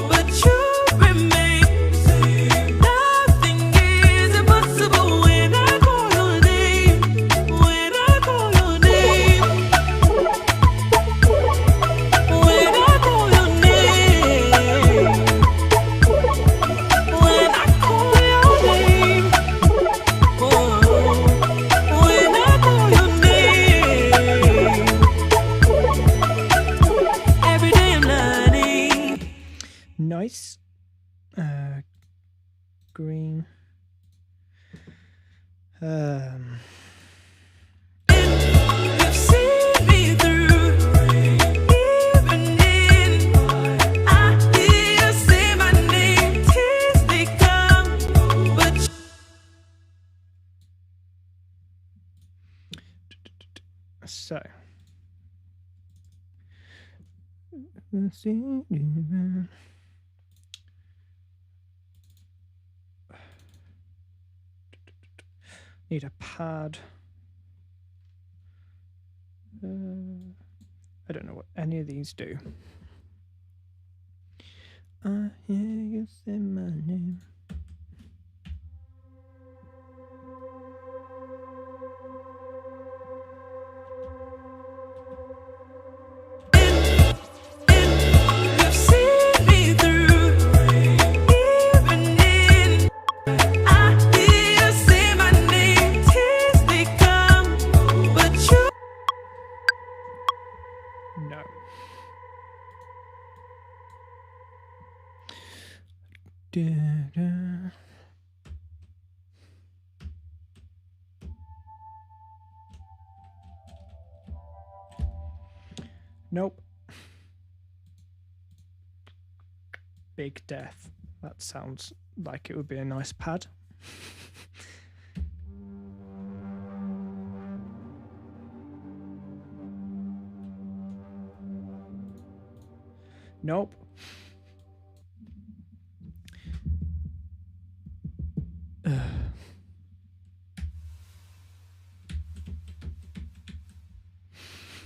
but you remain the same. Nothing is impossible when I call your name. When I call your name. When I call your name. When I call your name. When I call your name. Every day I'm learning. Nice. Green. You've seen me through the rain, even in I hear you say my name. Tears may come, but So. Need a pad. I don't know what any of these do. I hear you say my name. you've seen me through the rain, even in I hear you say my name. Tears may come, but you. No. Da-da. Nope. Big Death. That sounds like it would be a nice pad. Nope.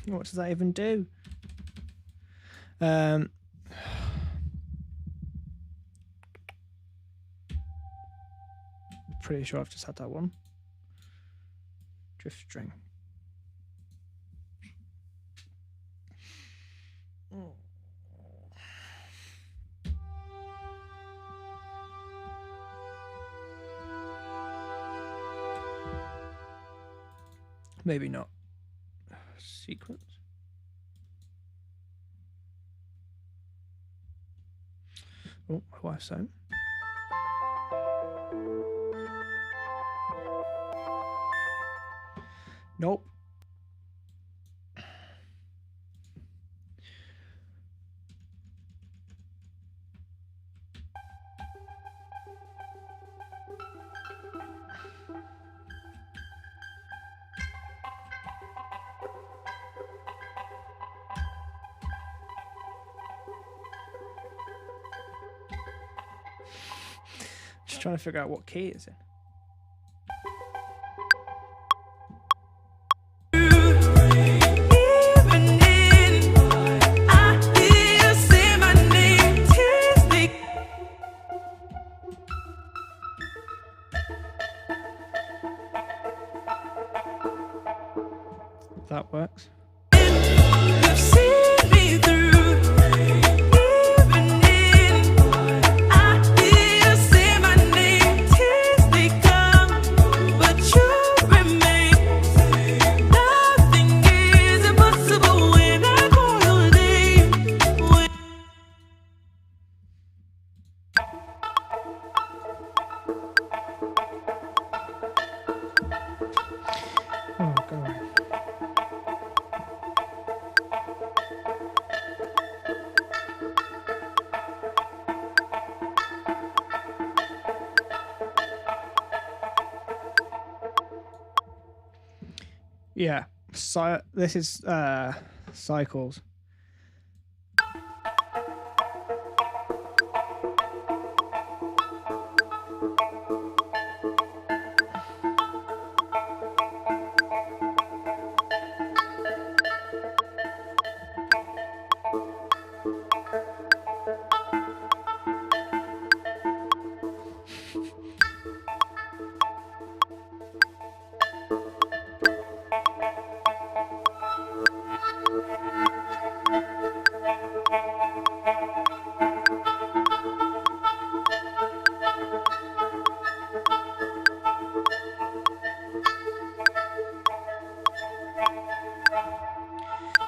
What does that even do? Pretty sure I've just had that one. Drift string. Maybe not. Sequence. Oh, my wife's home. Nope. Just trying to figure out what key it's in. That works. Oh, go away. Yeah, so this is cycles.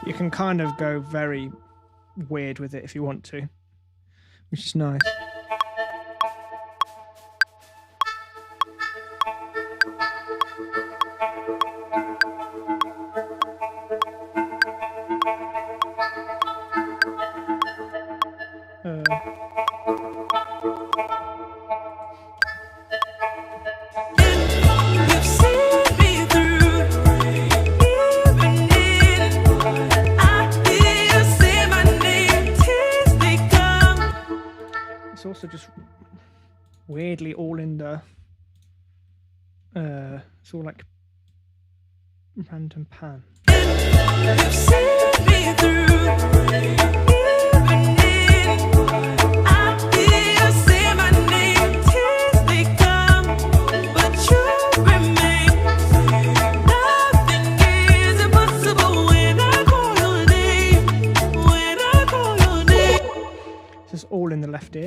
You can kind of go very weird with it if you want to, which is nice. It's also just weirdly all in the it's all like random pan. It's just all in the left ear.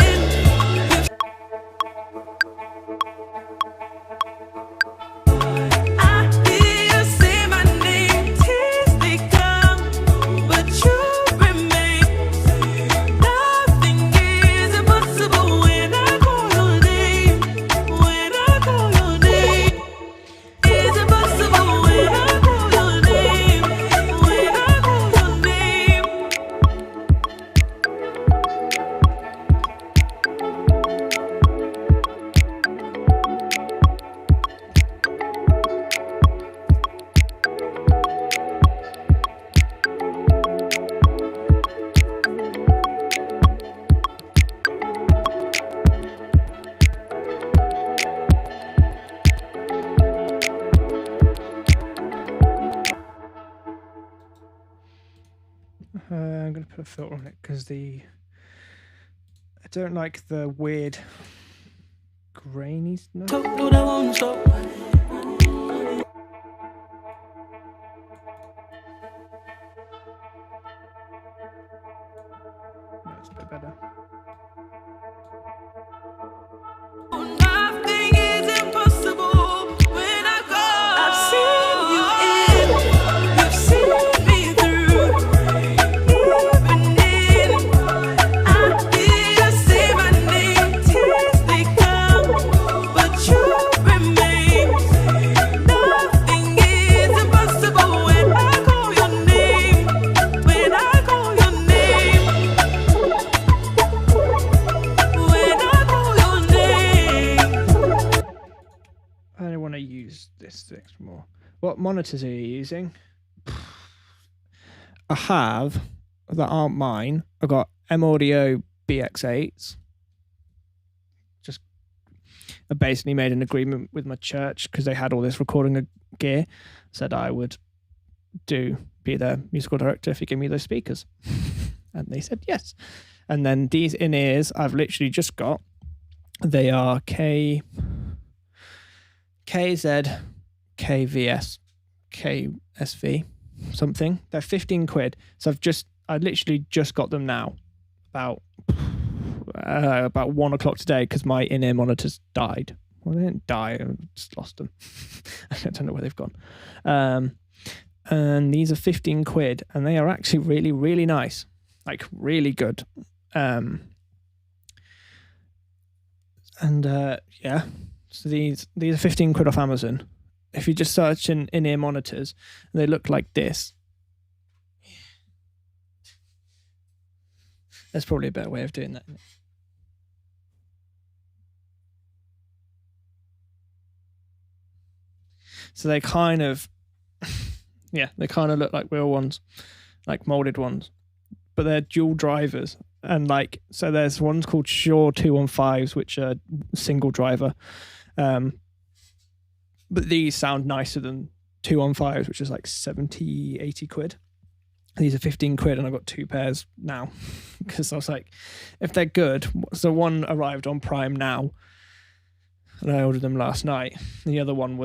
I'm going to put a filter on it because I don't like the weird grainy stuff. That's a bit better. Nothing is impossible when I go. I've seen you in six more. What monitors are you using? I have that aren't mine. I got M Audio BX8s. I basically made an agreement with my church because they had all this recording gear. Said I would be their musical director if you give me those speakers. And they said yes. And then these in-ears I've literally just got. They are KZ, KVS, KSV, something. They're 15 quid. So I literally just got them now. About 1 o'clock today because my in-ear monitors died. Well, they didn't die. I just lost them. I don't know where they've gone. And these are 15 quid, and they are actually really, really nice. Like, really good. Yeah. So these are 15 quid off Amazon. If you just search in-ear monitors, they look like this. There's probably a better way of doing that. So they kind of, they kind of look like real ones, like molded ones, but they're dual drivers. And so there's ones called Shure 215s, which are single driver. But these sound nicer than 215s, which is like 70, 80 quid. These are 15 quid, and I've got 2 pairs now because I was like, if they're good. So one arrived on Prime now, and I ordered them last night. The other one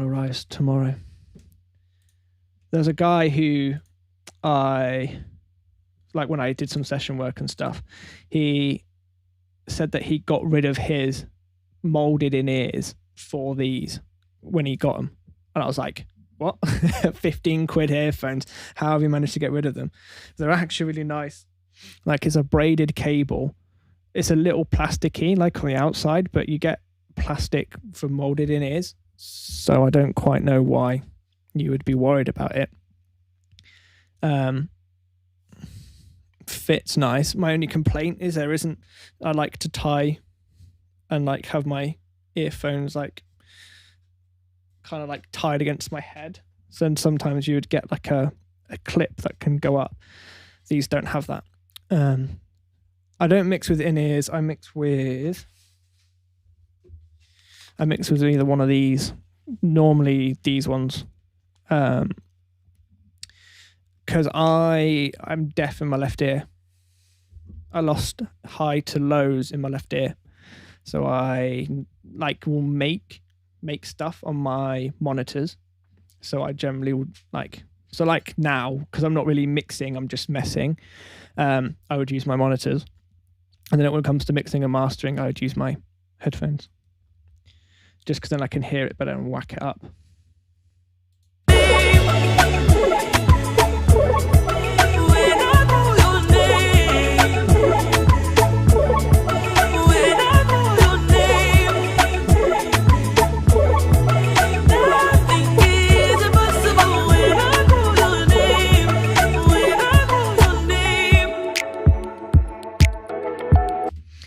arrives tomorrow. There's a guy who when I did some session work and stuff, he said that he got rid of his molded in-ears for these when he got them. And I was like, what? 15 quid earphones. How have you managed to get rid of them? They're actually really nice. Like, it's a braided cable. It's a little plasticky, like on the outside, but you get plastic for molded in-ears. So I don't quite know why you would be worried about it. Fits nice. My only complaint is I like to tie and have my earphones kind of tied against my head. So then sometimes you would get a clip that can go up. These don't have that. I don't mix with in-ears. I mix with either one of these. Normally these ones. Because I'm deaf in my left ear. I lost high to lows in my left ear. So I will make stuff on my monitors. So I generally would now, because I'm not really mixing, I'm just messing. I would use my monitors. And then when it comes to mixing and mastering, I would use my headphones. Just because then I can hear it better and whack it up.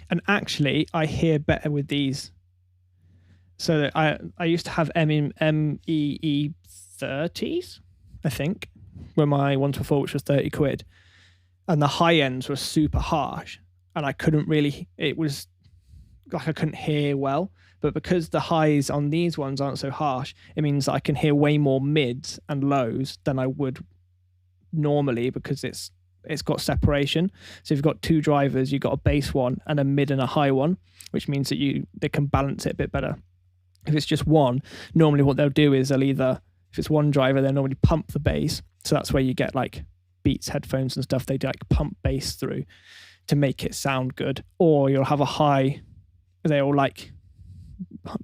And actually, I hear better with these. So I used to have MEE 30s, I think, where my ones before, which was 30 quid. And the high ends were super harsh. And I couldn't really, it was like I couldn't hear well. But because the highs on these ones aren't so harsh, it means that I can hear way more mids and lows than I would normally, because it's got separation. So if you've got 2 drivers, you've got a bass one and a mid and a high one, which means that they can balance it a bit better. If it's just one, normally what they'll do is if it's one driver, they'll normally pump the bass. So that's where you get Beats headphones and stuff. They do pump bass through to make it sound good. Or you'll have a high, they'll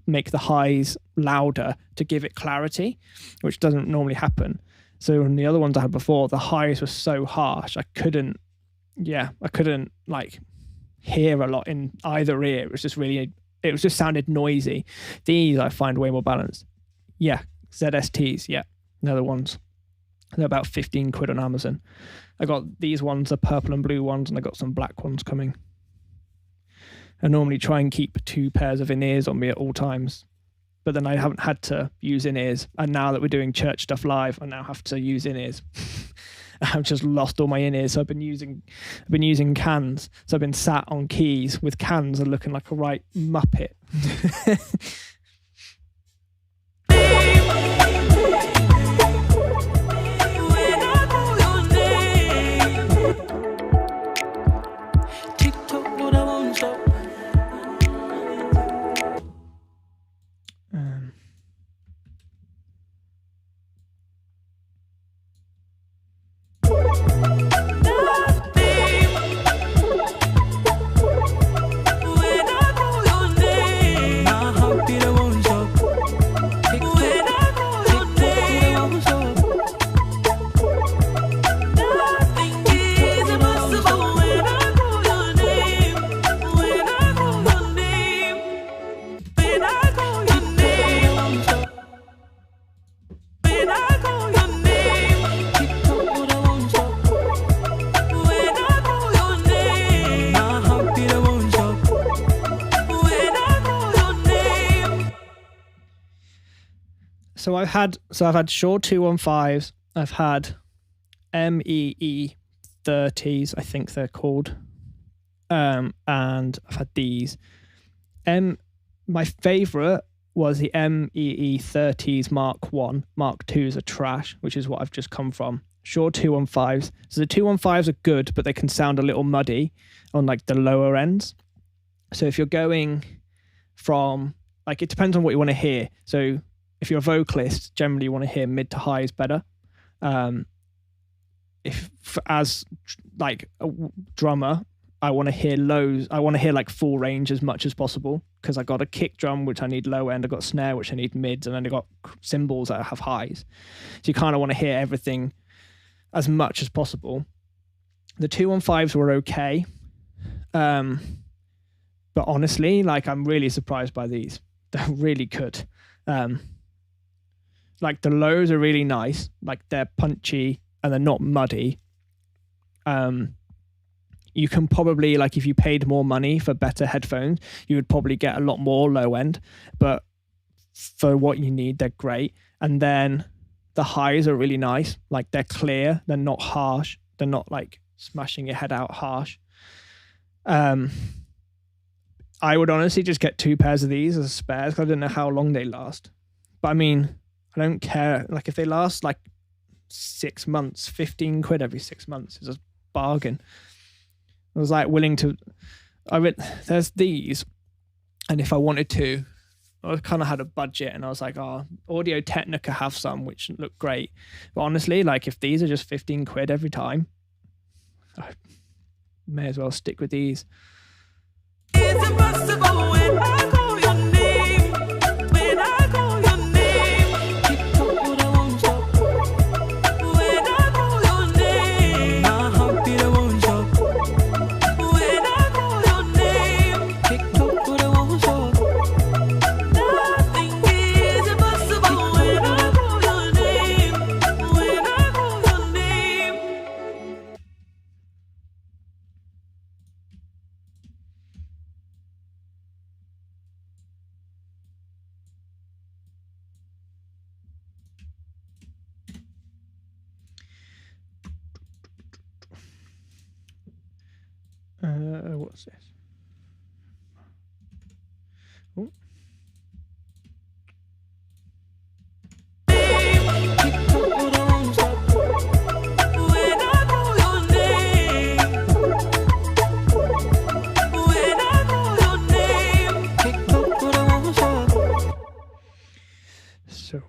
make the highs louder to give it clarity, which doesn't normally happen. So on the other ones I had before, the highs were so harsh, I couldn't hear a lot in either ear. It just sounded noisy. These I find way more balanced. Yeah, ZSTs, yeah, they're the ones. They're about 15 quid on Amazon. I got these ones, the purple and blue ones, and I got some black ones coming. I normally try and keep 2 pairs of in-ears on me at all times. but then I haven't had to use in-ears. And now that we're doing church stuff live, I now have to use in-ears. I've just lost all my in-ears. So I've been using cans. So I've been sat on keys with cans and looking like a right muppet. So I've had Shure 215s, I've had MEE 30s, I think they're called, and I've had these. My favourite was the MEE 30s Mark 1. Mark 2s are trash, which is what I've just come from. Shure 215s. So the 215s are good, but they can sound a little muddy on like the lower ends. So if you're going from, like, it depends on what you want to hear. So if you're a vocalist, generally you want to hear mid to highs better. As like a drummer, I want to hear lows. I want to hear like full range as much as possible, because I got a kick drum which I need low end, I got snare which I need mids, and then I got cymbals that have highs. So you kind of want to hear everything as much as possible. The 215s were okay, but honestly, like, I'm really surprised by these. They're really good. Like, the lows are really nice, like they're punchy and they're not muddy. You can probably, like, if you paid more money for better headphones, you would probably get a lot more low end, but for what you need, they're great. And then the highs are really nice. Like, they're clear, they're not harsh, they're not like smashing your head out harsh. I would honestly just get 2 pairs of these as spares, because I don't know how long they last. But I mean, I don't care. Like, if they last like 6 months, 15 quid every 6 months is a bargain. I was like willing to, there's these, and if I wanted to, I kind of had a budget, and I was like, Audio Technica have some which look great. But honestly, like, if these are just 15 quid every time, I may as well stick with these. It's impossible when I call your name. When I call your name, TikTok, I won't stop. When I call your name, my heartbeat, I won't stop. When I call your name, TikTok, I won't stop. Nothing is impossible when I call your name. When I call your name. What's this? Oh. So,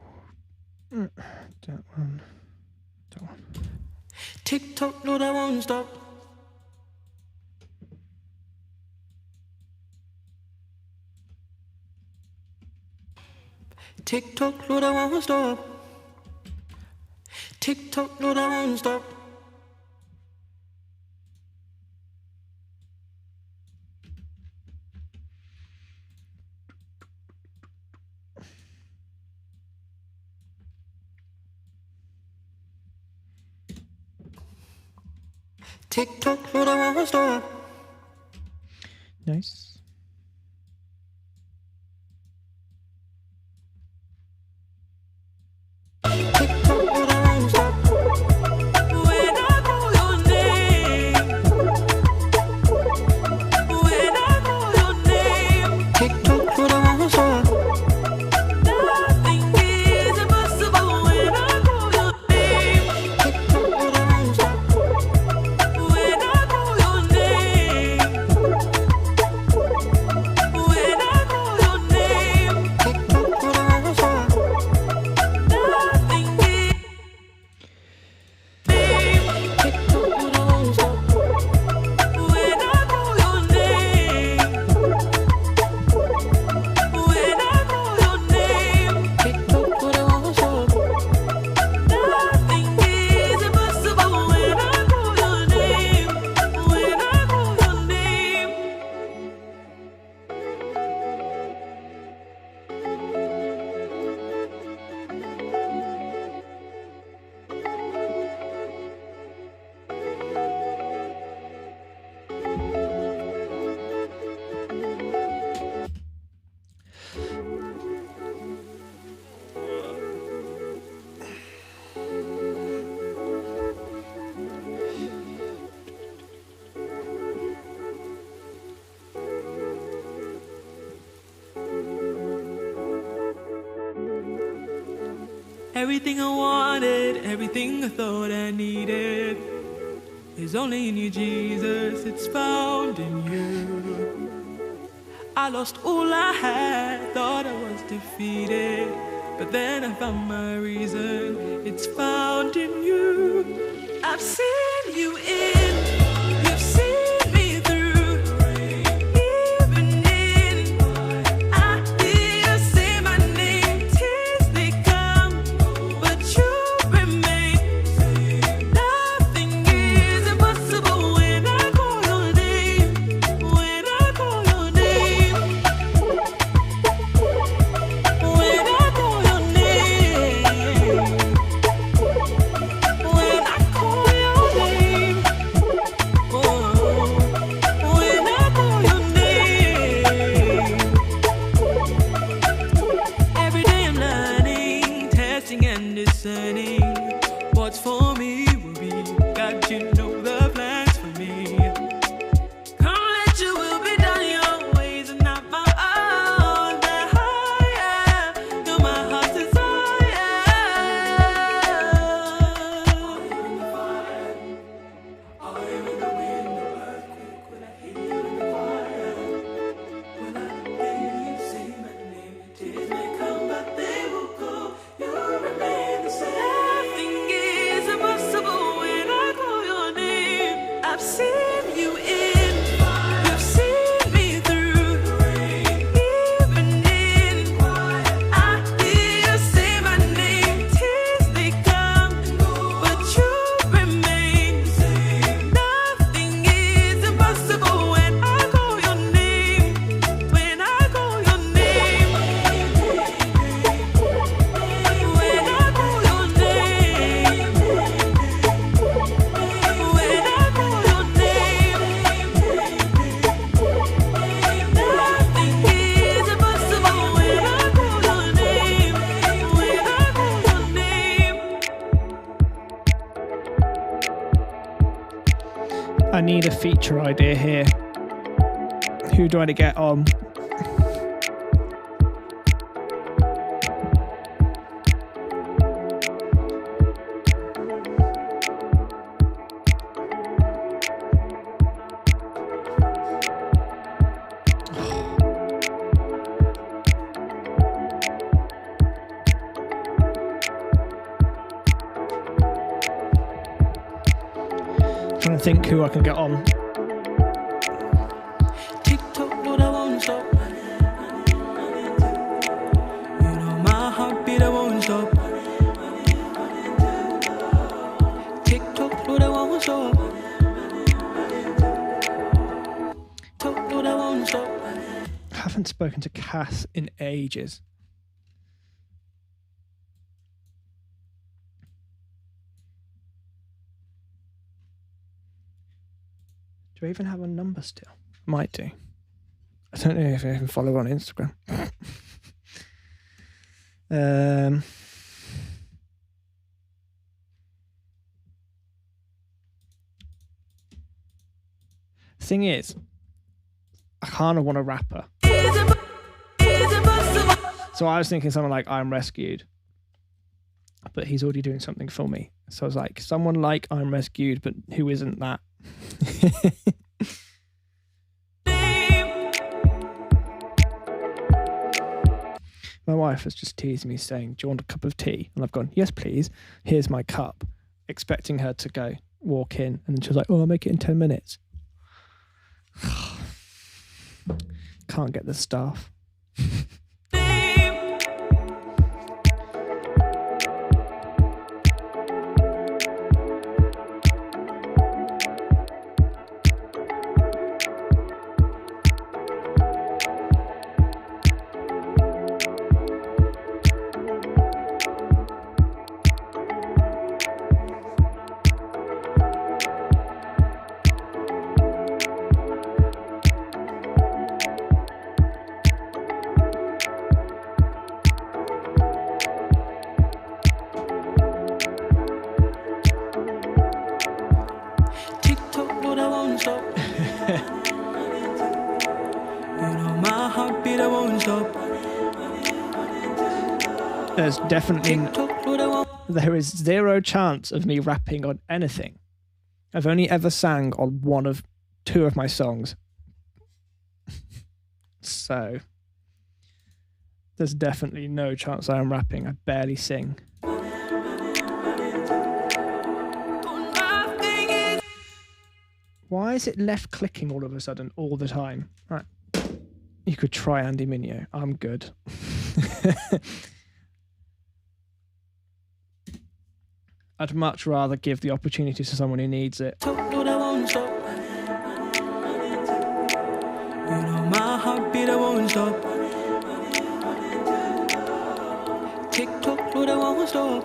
that one. TikTok, Lord, I won't stop. TikTok, Lord, I won't stop. TikTok, Lord, I won't stop. TikTok, Lord, I won't stop. Nice. Everything I wanted, everything I thought I needed is only in you, Jesus. It's found in you. I lost all I had, thought I was defeated, but then I found my reason. It's found in you. I've seen you in, you've seen me through. Even in, I hear you say my name. Tears they come, but you remain. Nothing is impossible when I call your name. When I call your name. When I call your name. When I call your name. Oh, when I call your name. Every day I'm learning, testing and discerning. What's for me will be. God, you know the plans for me. Come let your will be done, your ways are not my own. The higher, you're my heart's desire. Are you in the wind, the earthquake? Will I hear you in the fire? Will I hear you say my name? Tears may come, but they will go. You remain the same. Nothing is impossible when I call your name. I've seen you in, you've seen me through. Even in, I hear you say my name. Tears they come, but you remain. Nothing is impossible when I call your name. When I call your name. When I call your name. When I call your name. Nothing is impossible when I call your name. When I call your name. I need a feature idea here. Who do I get on? Trying to think who I can get on. TikTok, but I won't stop. You know my heartbeat, I won't stop. TikTok, but I won't stop. TikTok, but I won't stop. I haven't spoken to Cass in ages. Do I even have a number still? Might do. I don't know if I even follow her on Instagram. Thing is, I kind of want a rapper. So I was thinking someone like I'm Rescued, but he's already doing something for me. So I was like, someone like I'm Rescued, but who isn't that? My wife has just teased me saying, do you want a cup of tea? And I've gone, yes, please. Here's my cup. Expecting her to go walk in. And then she was like, oh, I'll make it in 10 minutes. Can't get the staff. There's definitely there is zero chance of me rapping on anything. I've only ever sang on one of two of my songs. So there's definitely no chance I am rapping. I barely sing. Why is it left clicking all of a sudden all the time? Right. You could try Andy Mineo. I'm good. I'd much rather give the opportunity to someone who needs it. You know my heartbeat, I won't stop. TikTok, but I won't stop.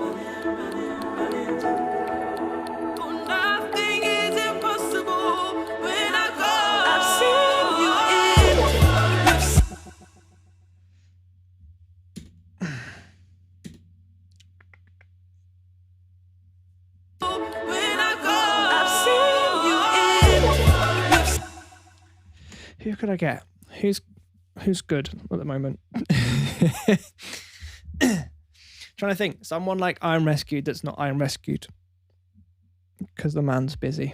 Nothing is impossible when I go. I've seen you when I go. I've seen you Who could I get? Who's good at the moment? Trying to think. Someone like I'm Rescued that's not I'm Rescued. Because the man's busy.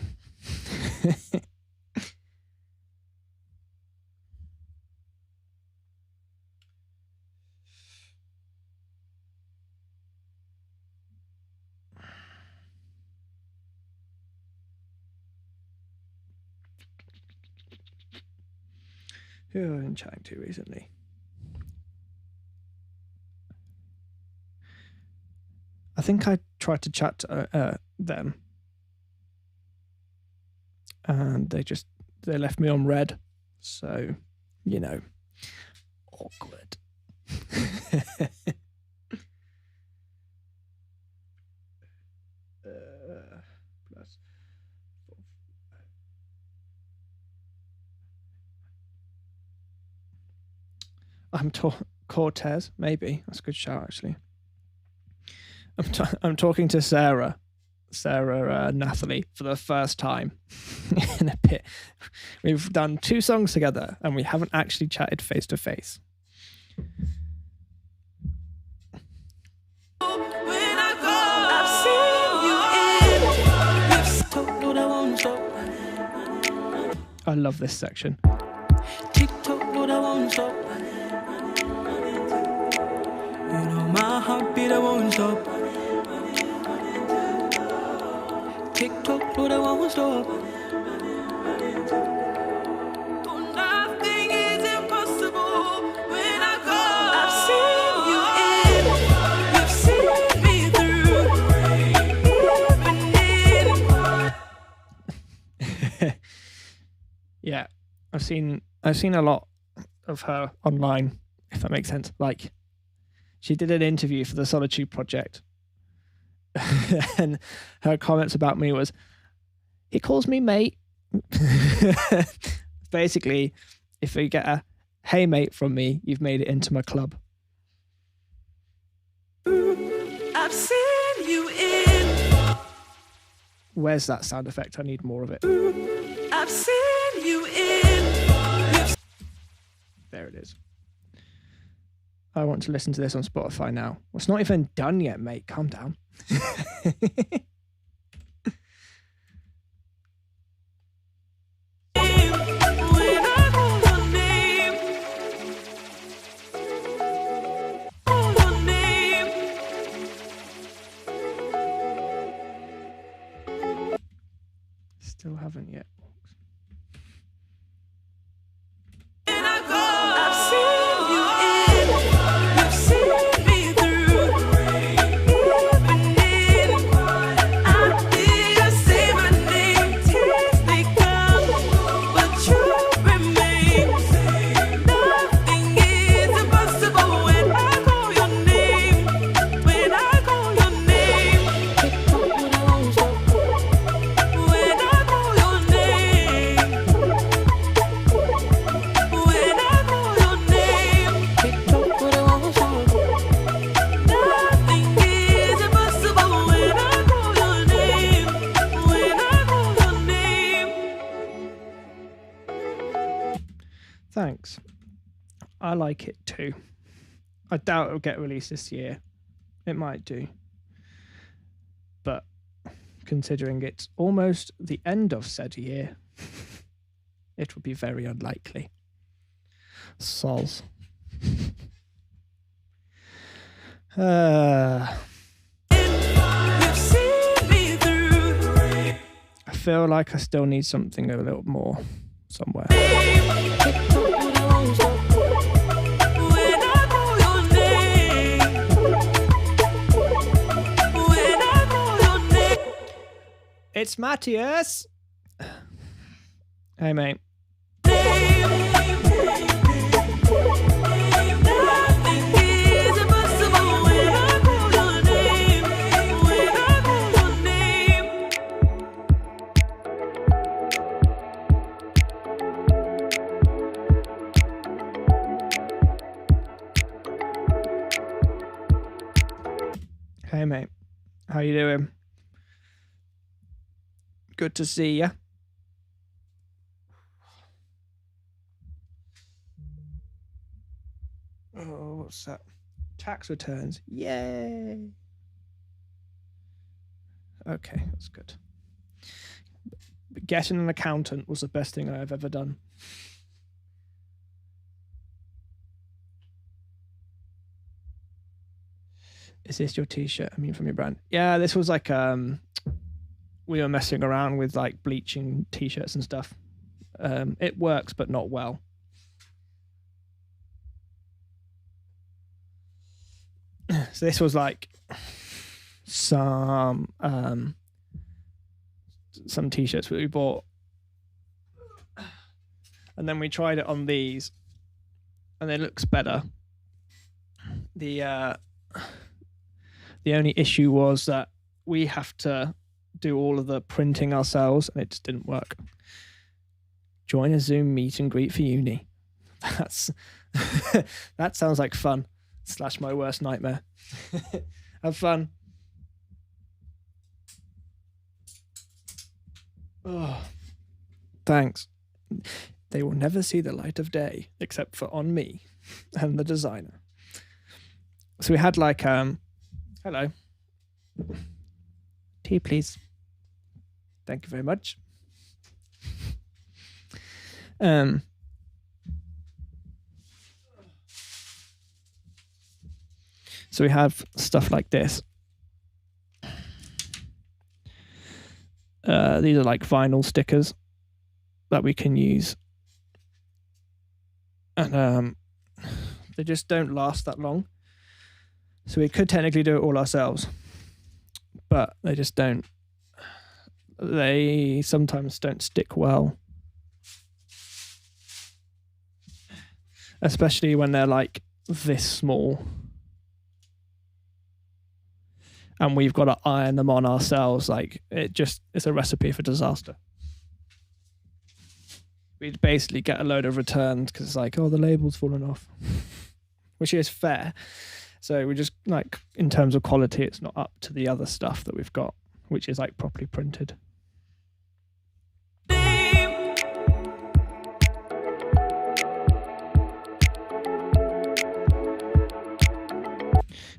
Who have I been chatting to recently? I think I tried to chat to them, and they left me on red. So, you know, awkward. Plus. Cortez, maybe. That's a good shout, actually. I'm talking to Sarah Nathalie for the first time in a bit. We've done 2 songs together and we haven't actually chatted face to face. I love this section. You know my heartbeat, I won't stop. TikTok, but I won't stop. Nothing is impossible when I go. I've seen you in. You've seen me through. Yeah, I've seen a lot of her online, if that makes sense. Like, she did an interview for the Solitude Project, and her comments about me was, he calls me mate. Basically, if you get a hey mate from me, you've made it into my club. I've seen you in. Where's that sound effect? I need more of it. I've seen you in. There it is. I want to listen to this on Spotify now. Well, it's not even done yet, mate. Calm down. Still haven't yet. Thanks. I like it too. I doubt it'll get released this year. It might do. But considering it's almost the end of said year, it would be very unlikely. Sols. I feel like I still need something a little more somewhere. It's Matthias. Hey, mate. Hey, mate. How you doing? Good to see ya. Oh, what's that? Tax returns. Yay. Okay, that's good. Getting an accountant was the best thing I've ever done. Is this your t-shirt? I mean, from your brand? Yeah, this was like we were messing around with like bleaching t-shirts and stuff. It works, but not well. So this was like some t-shirts that we bought, and then we tried it on these, and it looks better. The only issue was that we have to do all of the printing ourselves, and it just didn't work. Join a Zoom meet and greet for uni. That sounds like fun. / my worst nightmare. Have fun. Oh, thanks. They will never see the light of day except for on me and the designer. So we had like hello. Tea, please. Thank you very much. So we have stuff like this. These are like vinyl stickers that we can use. And they just don't last that long. So we could technically do it all ourselves. But they just don't. They sometimes don't stick well. Especially when they're like this small. And we've got to iron them on ourselves. Like it's a recipe for disaster. We'd basically get a load of returns because it's like, oh, the label's fallen off, which is fair. So we just like, in terms of quality, it's not up to the other stuff that we've got, which is like properly printed.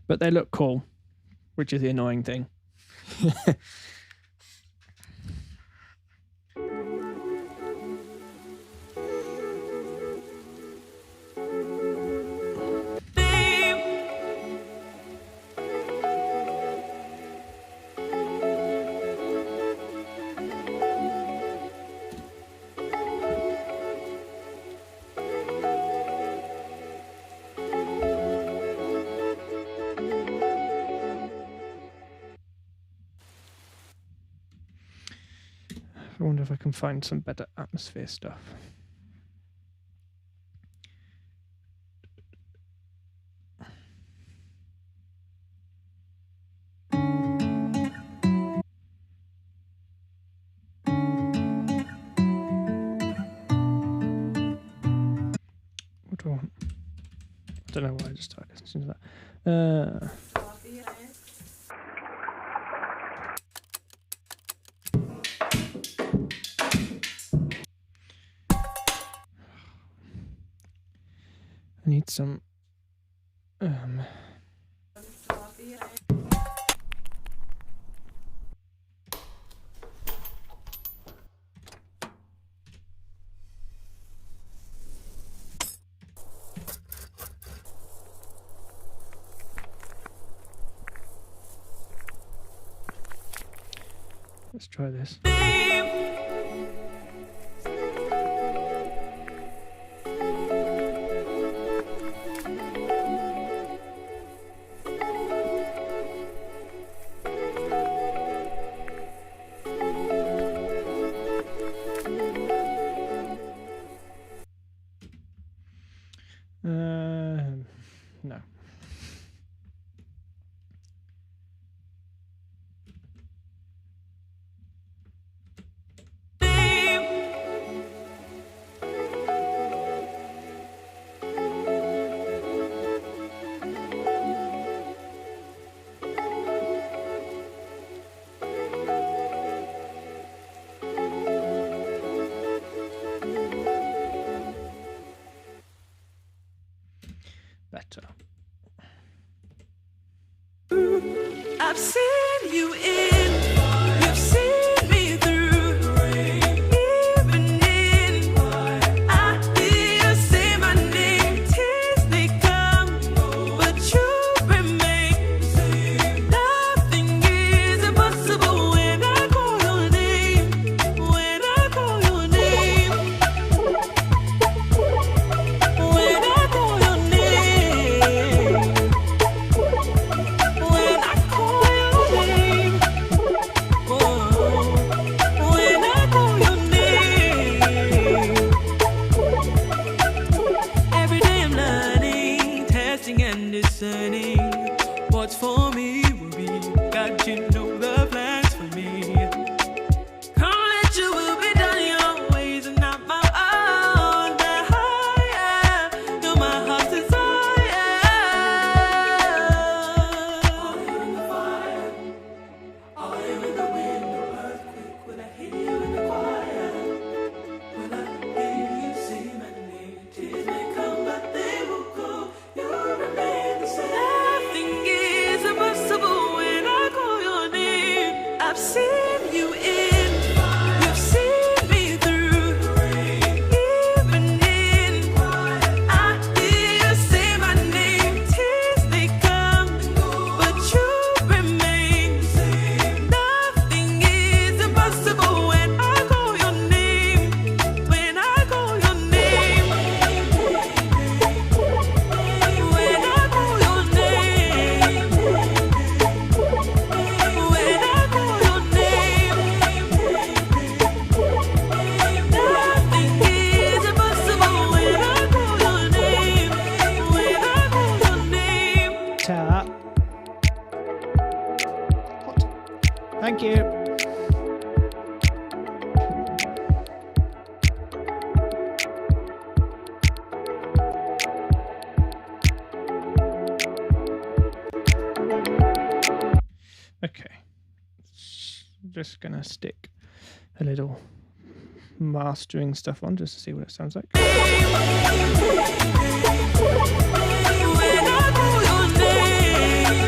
but they look cool, which is the annoying thing. I wonder if I can find some better atmosphere stuff. What do I want? I don't know why I just started listening to that. I need some let's try this. No. Better. I've seen you in, you've seen me through, even in, I hear you say my name, tears they come, but you remain, nothing is impossible when I call your name, when I call your name, when I call your name, when I call your name, whoa, when I call your name. Every day I'm learning, testing and discerning. What's for me will be. God, you know the plans for me. Can't let your will be done your ways and not my own. The higher, you're my heart's desire. Are you in the fire? Are you in the wind or earthquake? Will I hear you in the choir? Will I hear you say my name? Tears may come, but they will go. You remain the same. Nothing is impossible when I call your name. I've seen you in, you've seen me through, even in, I hear you say my name. Tears they come, but you remain. Nothing is impossible when I call your name. When I call your name. When I call your name. When I call your name. Nothing is impossible when I call your name. When I call your name. Tap. Thank you. Okay. Just gonna stick a little mastering stuff on just to see what it sounds like. When I call your name.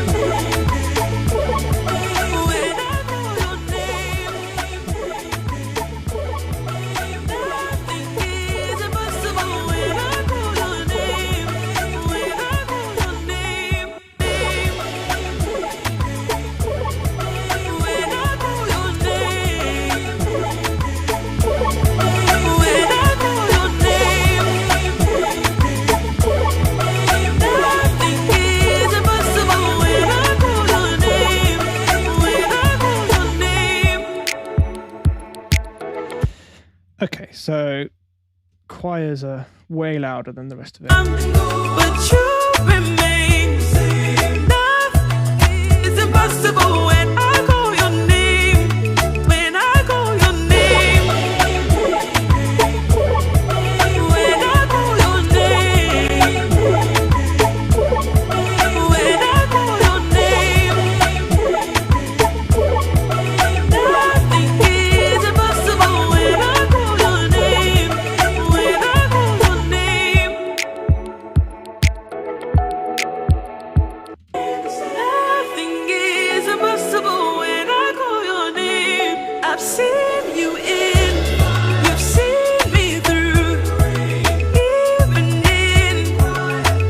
So choirs are way louder than the rest of it. But you remain. Nothing is impossible when I call your name. When I call your name. When I call your name. When I call your name. Nothing is impossible when I call your name. When I call your name. Nothing is impossible when I call your name. I've seen you in, you've seen me through. Even in,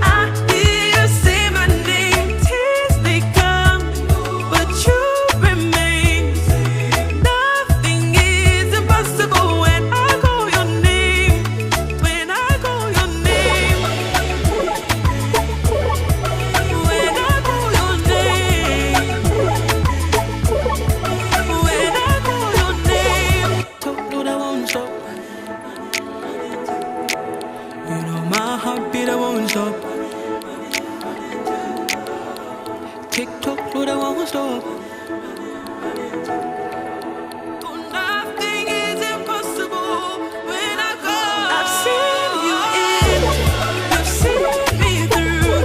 I hear you say my name. Tears they come, but you remain. Nothing is impossible when I call your name. When I call your name. When I call your name. When I call your name. Talk, Lord, I won't stop. You know my heartbeat, I won't stop. Tick tock, Lord, I won't stop. Oh, nothing is impossible when I call. I've seen you in, you've seen me through.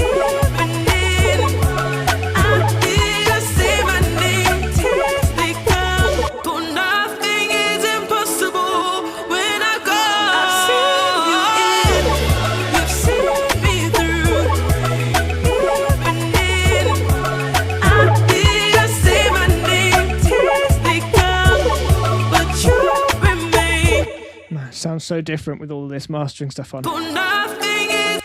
Even in, I hear you say my name. Tears they come, but nothing is impossible when I call. I've seen you in, you've seen me through. Even in, I hear you say my name. Tears they come, but you remain. Man, it sounds so different with all this mastering stuff on. But nothing is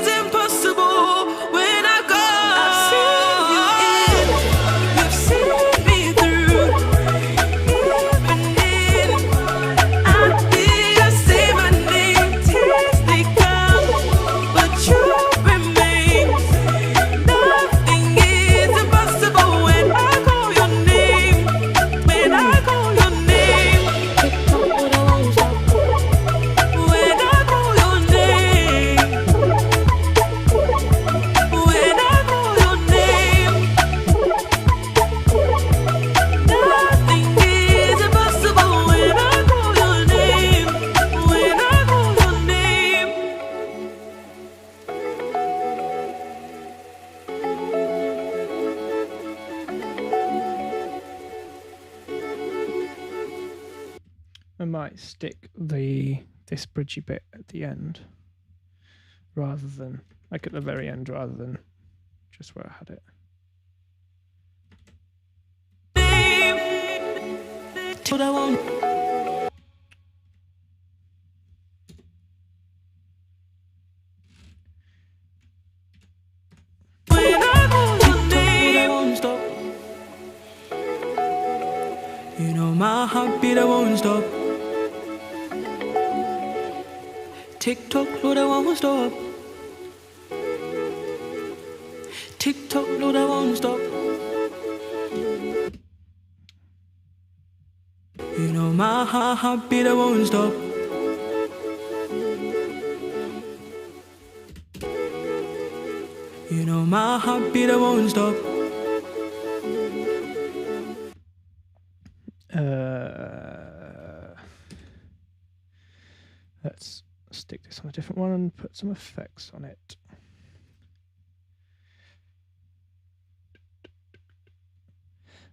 impossible when I call. I've seen you in, you've seen me through. Even in, I hear you say my name. Tears they come, but you remain. Nothing is impossible when I call your name. When I call your name. When I call your name. When I call your name. Nothing is impossible when I call your name. When I call your name. I might stick this bridgey bit at the end rather than like at the very end rather than just where I had it. But I won't. When I call your name, I won't stop. You know my heartbeat, I won't stop. Tick tock, Lord, I won't stop. Tick tock, Lord, I won't stop. You know my heartbeat, I won't stop. You know my heartbeat, I won't stop. Let's stick this on a different one and put some effects on it.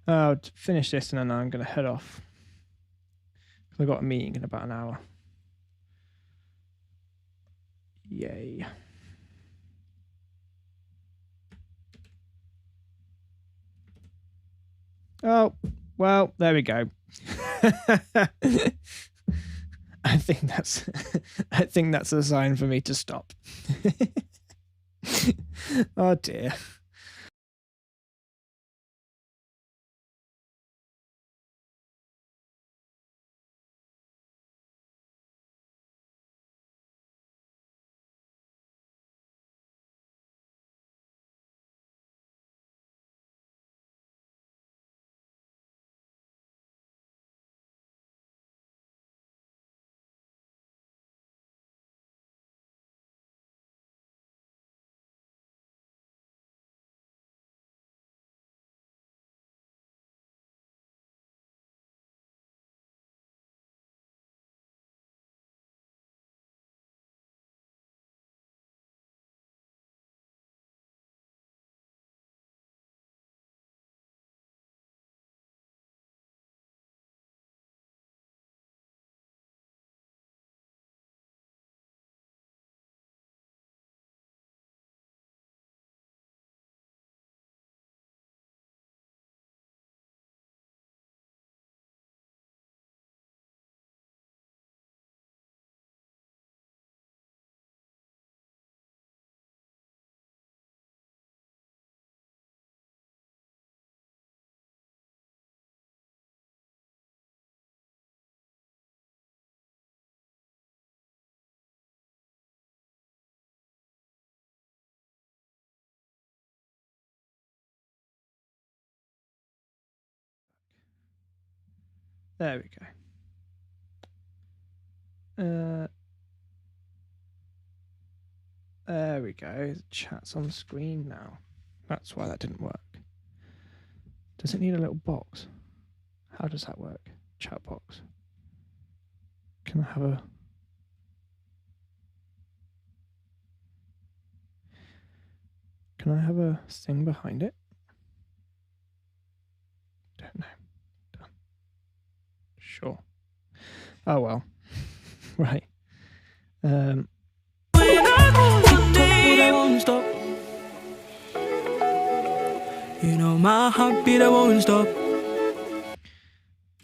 I'll finish this and then I'm going to head off. I've got a meeting in about an hour. Yay. Oh, well, there we go. I think that's a sign for me to stop. Oh dear. There we go. There we go. The chat's on screen now. That's why that didn't work. Does it need a little box? How does that work? Chat box. Can I have a... Can I have a thing behind it? Don't know. Done. Sure. Oh well. Right. I won't stop. You know my heartbeat, I won't stop.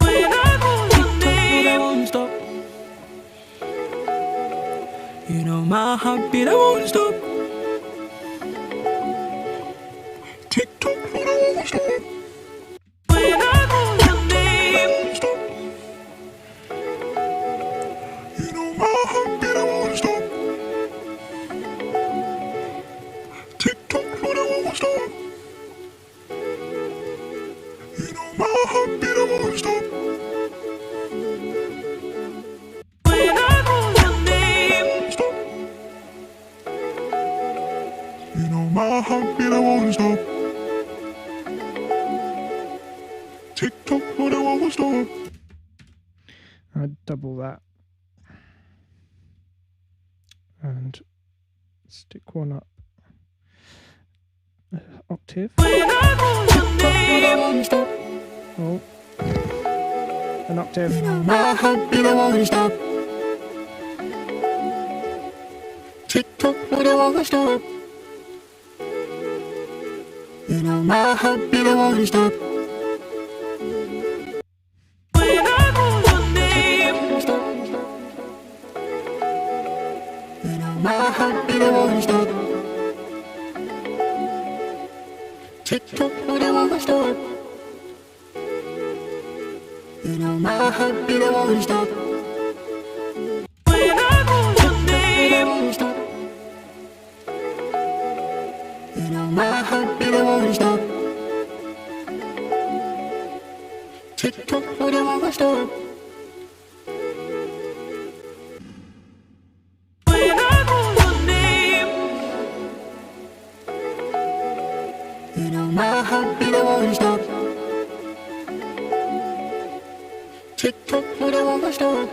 I won't stop. You know my heartbeat, I won't stop. Tick tock, but I won't stop. You know my heartbeat, I won't stop. Tick tock, but I won't stop. You know my heartbeat, I won't stop. You know my heartbeat, I won't stop. Tick tock, but I won't stop. I'd double that. And stick one up. Octave. Oh. An octave. My heartbeat, I won't stop. Tick tock, but I won't stop. You know my heartbeat, I won't stop. You know my heartbeat, I won't stop. Tick tock, but I won't stop. You know my heartbeat, I won't stop. You know my heartbeat, I won't stop. Tick tock, but I won't stop. You know my heartbeat, I won't stop. Tick tock, but I won't stop.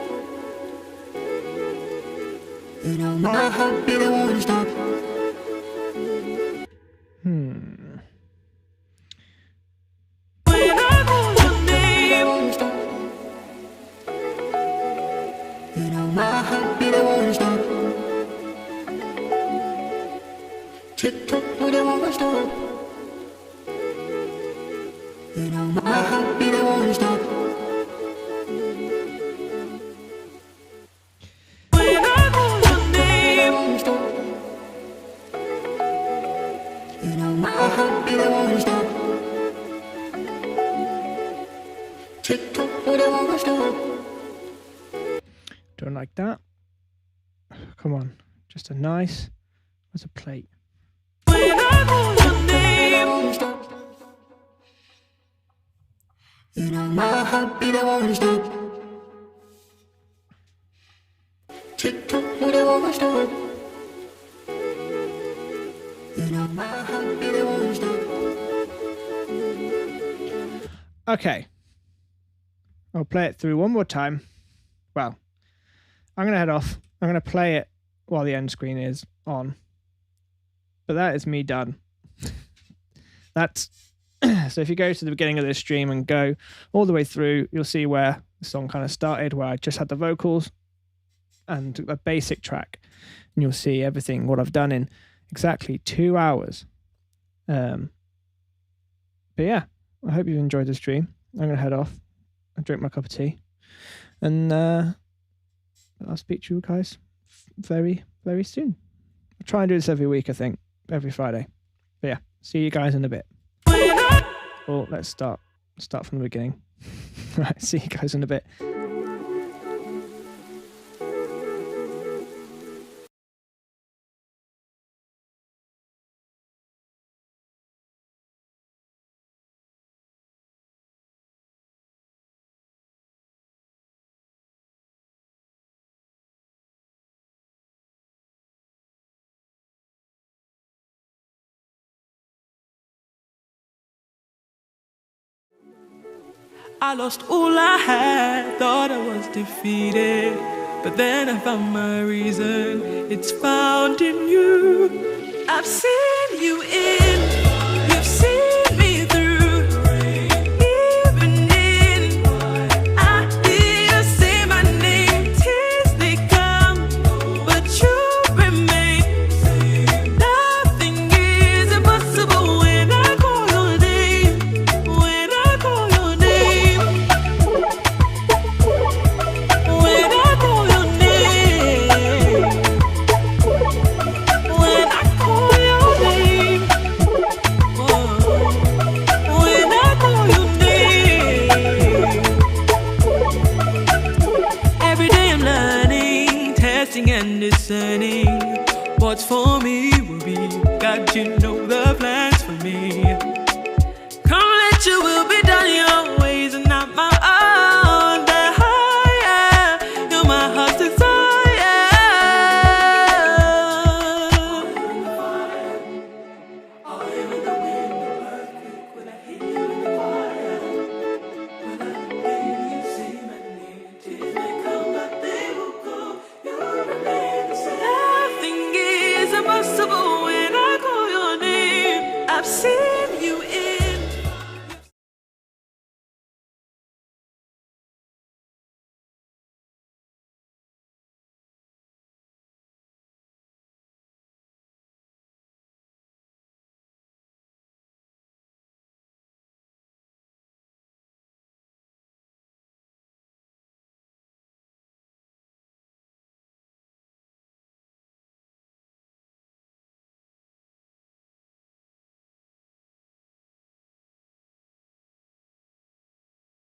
You know my heartbeat, I won't stop. You know my heartbeat, I won't stop. Tick tock, but I won't stop. You know my heartbeat, I won't stop. You know my heartbeat, I won't stop. Tick tock, but I won't stop. Don't like that. Come on. Just a nice... Where's a plate? You know my heartbeat, I won't stop. Tick tock, but I won't stop. You know my heartbeat, I won't stop. Okay. I'll play it through one more time. Well, I'm going to head off. I'm going to play it while the end screen is on. But that is me done. That's... So if you go to the beginning of this stream and go all the way through, you'll see where the song kind of started, where I just had the vocals and a basic track. And you'll see everything, what I've done in exactly 2 hours. But yeah, I hope you've enjoyed the stream. I'm going to head off and drink my cup of tea. And I'll speak to you guys very, very soon. I'll try and do this every week, I think. Every Friday. But yeah, see you guys in a bit. Well, let's start from the beginning. Right, see you guys in a bit. I lost all I had, thought I was defeated. But then I found my reason, it's found in you. I've seen you in, you've seen me through. Even in, I hear you say my name. Tears they come, but you remain. Nothing is impossible when I call your name. When I call your name. When I call your name. When I call your name. When I call your name. Every day I'm learning, testing and discerning. What's for me will be, God, you know